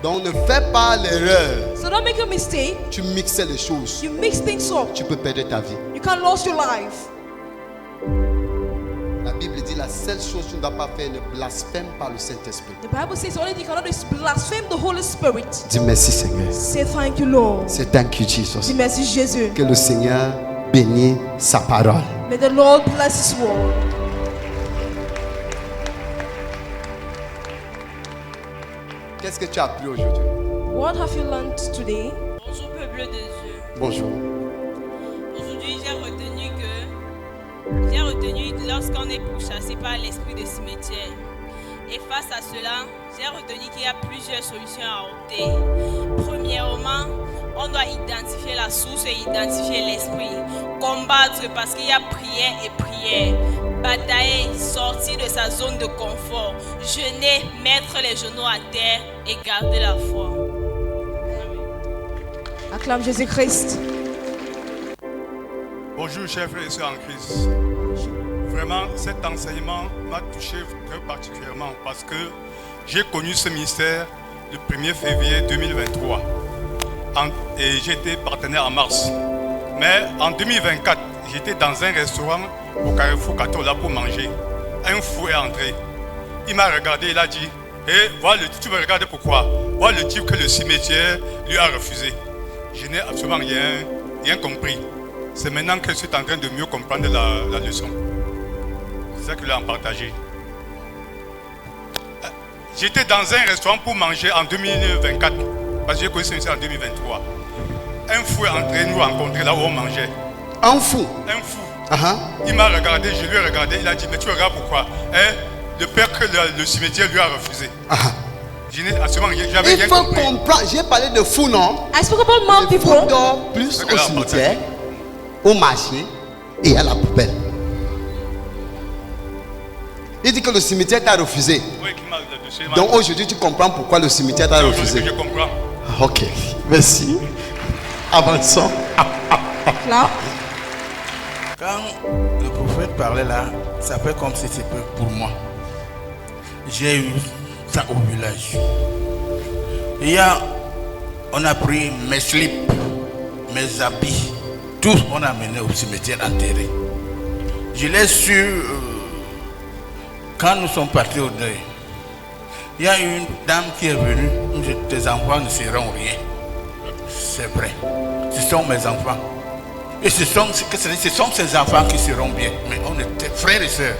Donc ne fais pas l'erreur. So don't make a mistake. Tu mixes les choses. You mix things up. Tu peux perdre ta vie. You can lose your life. La Bible dit la seule chose que tu ne dois pas faire, ne blasphème pas le Saint-Esprit. The Bible says the only thing you cannot do is blaspheme the Holy Spirit. Dis merci Seigneur. Say thank you, Lord. C'est thank you Jesus. Dis merci, Jésus. Que le Seigneur bénisse sa parole. May the Lord bless His word. Qu'est-ce que tu as appris aujourd'hui? What have you learned today? Bonjour peuple de Dieu. Bonjour. Aujourd'hui, j'ai retenu lorsqu'on est pourchassé par l'esprit de cimetière. Et face à cela, j'ai retenu qu'il y a plusieurs solutions à opter. Premièrement, on on doit identifier la source et identifier l'esprit. Combattre parce qu'il y a prière et prière. Batailler, sortir de sa zone de confort. Jeûner, mettre les genoux à terre et garder la foi. Acclame Jésus-Christ. Bonjour chers frères et sœurs en Christ. Vraiment, cet enseignement m'a touché très particulièrement parce que j'ai connu ce ministère le 1er février 2023 et j'étais partenaire en mars. Mais en 2024, j'étais dans un restaurant au Carrefour Katola pour manger. Un fou est entré. Il m'a regardé, il a dit voilà, tu me regardes pourquoi? Voilà le type que le cimetière lui a refusé. Je n'ai absolument rien compris. C'est maintenant que je suis en train de mieux comprendre la leçon. C'est ça que je voulais en partager. J'étais dans un restaurant pour manger en 2024. Parce que j'ai connu ce ministère en 2023. Un fou est entré nous rencontrer là où on mangeait. Un fou. Un fou. Il m'a regardé, je lui ai regardé. Il a dit, mais tu regardes pourquoi? Le père que le cimetière lui a refusé. Je n'ai absolument rien compris. Il faut comprendre. J'ai parlé de fou, non? I spoke about mom Les fous people. dorment plus au cimetière, au marché et à la poubelle. Il dit que le cimetière t'a refusé. Oui, qui m'a là-dessus. Donc aujourd'hui, tu comprends pourquoi le cimetière t'a refusé. Je comprends. Ok, merci. Avançons. Là. Quand le prophète parlait là, ça fait comme si c'était pour moi. J'ai eu ça au village. On a pris mes slips, mes habits, tout on a amené au cimetière enterré. Je l'ai su quand nous sommes partis au deuil. Il y a une dame qui est venue, tes enfants ne seront rien. C'est vrai, ce sont mes enfants. Et ce sont ces enfants qui seront bien. Mais on était frères et sœurs.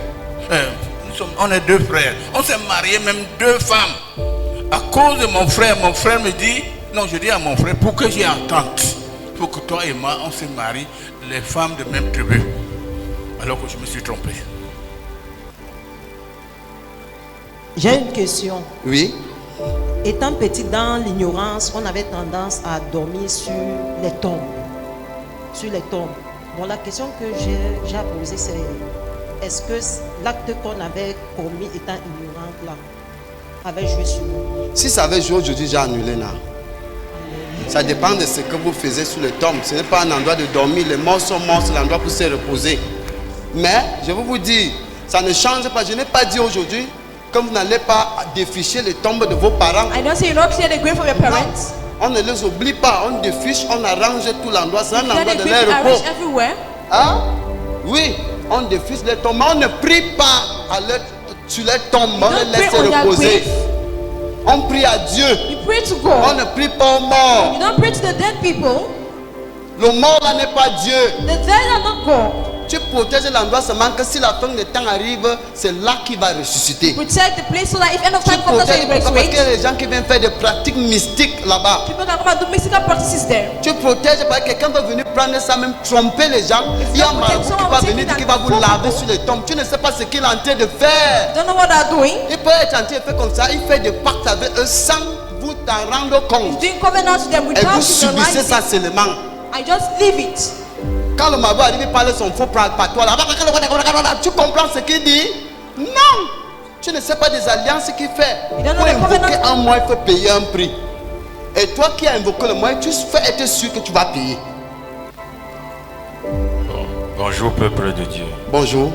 On est deux frères. On s'est mariés, même deux femmes. À cause de mon frère me dit, non, je dis à mon frère, pour que j'y entende, pour que toi et moi, on se marie, les femmes de même tribu. Alors que je me suis trompé. J'ai une question. Oui. Étant petit dans l'ignorance, on avait tendance à dormir sur les tombes. Sur les tombes. Bon, la question que j'ai à poser, c'est est-ce que l'acte qu'on avait commis étant ignorant là avait joué sur nous? Si ça avait joué aujourd'hui, j'ai annulé là. Ça dépend de ce que vous faisiez sur les tombes. Ce n'est pas un endroit de dormir. Les morts sont morts, c'est l'endroit pour se reposer. Mais je vais vous dire, ça ne change pas. Je n'ai pas dit aujourd'hui que vous n'allez pas déficher les tombes de vos parents. I don't say you not clear the grave of your parents. On ne les oublie pas, on défiche, on arrange tout l'endroit. C'est un Clear endroit the de grave leur repos. arrange everywhere. Hein? Oui, on défiche les tombes, mais on ne prie pas sur les tombes, on les laisse reposer. On prie à Dieu. You pray to On God. ne prie pas aux morts. You don't pray to the dead people. Le mort là n'est pas Dieu. The dead are not God. Tu protèges l'endroit seulement que si la fin des temps arrive, c'est là qu'il va ressusciter. Protect the place so that if end of Tu time comes, that's protèges when you pourquoi? Parce qu'il y a resurrect. des gens qui viennent faire des pratiques mystiques là-bas. People can come and do mystical practices there. Tu protèges parce que quelqu'un va venir prendre ça, même tromper les gens. Il y a un marabout qui va venir dire qu'il va vous laver sur les tombes. Tu ne sais pas ce qu'il est en train de faire. Don't know what they're doing. Il peut être en train de faire comme ça. Il fait des pactes avec eux sans vous t'en rendre compte. Doing covenants with them Et without vous you subissez ça realizing. seulement. I just leave it. Quand le marabout arrive, il parle son faux patois là. Tu comprends ce qu'il dit? Non! Tu ne sais pas des alliances qu'il fait. don't know Pour the invoquer covenant. un mois, il faut payer un prix. Et toi qui as invoqué le mois, tu fais être sûr que tu vas payer. Bonjour peuple de Dieu. Bonjour.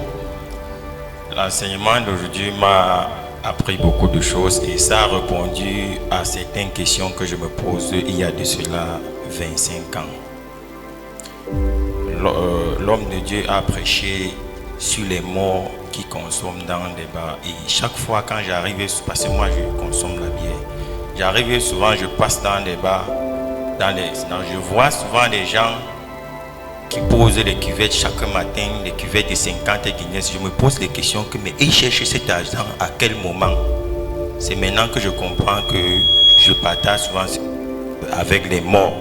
L'enseignement d'aujourd'hui m'a appris beaucoup de choses et ça a répondu à certaines questions que je me pose il y a de cela 25 ans. L'homme de Dieu a prêché sur les morts qui consomment dans des bars et chaque fois quand j'arrive, parce que moi je consomme la bière, j'arrive souvent, je passe dans des bars, je vois souvent des gens qui posent les cuvettes chaque matin, les cuvettes de 50 guinées. Je me pose les questions que mais ils cherchent cet argent à quel moment? C'est maintenant que je comprends que je partage souvent avec les morts.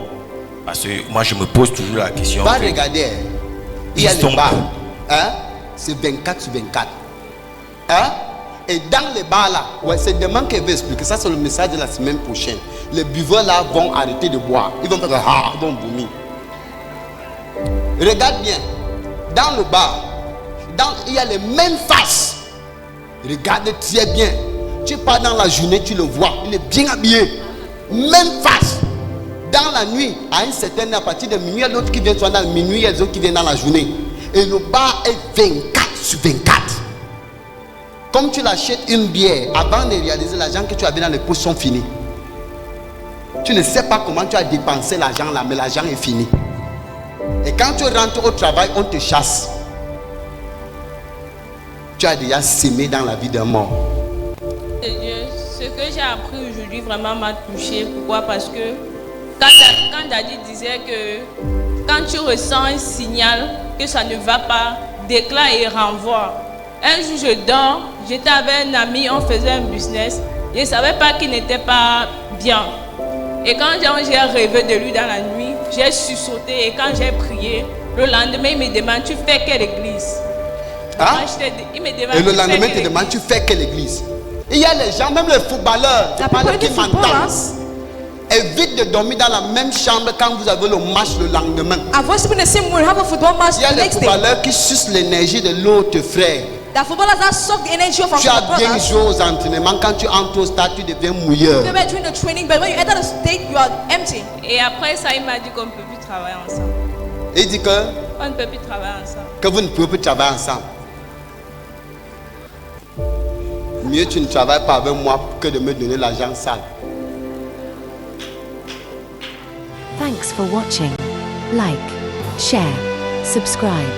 Parce que moi je me pose toujours la question. Va regarder. Il y a Ils les sont bars. Hein? C'est 24 sur 24. Hein? Et dans les bars là, ouais, c'est demain qu'elle veut expliquer. Ça, c'est le message de la semaine prochaine. Les buveurs là vont arrêter de boire. Ils vont faire ils vont vomir. Regarde bien. Dans le bar, il y a les mêmes faces. Regarde très bien. Tu pars dans la journée, tu le vois. Il est bien habillé. Même face. Dans la nuit, à une certaine à partir de minuit, il y a l'autre qui vient soit dans la minuit, il y a d'autres qui viennent dans la journée. Et le bar est 24 sur 24. Comme tu l'achètes une bière, avant de réaliser l'argent que tu avais dans les poches sont finis. Tu ne sais pas comment tu as dépensé l'argent là, mais l'argent est fini. Et quand tu rentres au travail, on te chasse. Tu as déjà sémé dans la vie d'un mort. Dieu, ce que j'ai appris aujourd'hui vraiment m'a touché. Pourquoi? Parce que quand Daddy disait que quand tu ressens un signal que ça ne va pas, déclare et renvoie. Un jour je dors, j'étais avec un ami, on faisait un business. Je ne savais pas qu'il n'était pas bien. Et quand j'ai rêvé de lui dans la nuit, j'ai sursauté et quand j'ai prié, le lendemain il me demande tu fais quelle église? Hein? Il me demande, et le lendemain il te demande tu fais quelle église? Il y a les gens, même les footballeurs, qui m'entendent. Évite de dormir dans la même chambre quand vous avez le match le lendemain. Il y a les footballeurs qui sucent l'énergie de l'autre frère. Tu as bien joué aux entraînements, quand tu entres au stade, tu deviens mouilleur. Et après ça, il m'a dit qu'on ne peut plus travailler ensemble. Il dit que on ne peut plus travailler ensemble. Que vous ne pouvez plus travailler ensemble. Mieux tu ne travailles pas avec moi que de me donner l'argent sale. Thanks for watching. Like, share, subscribe.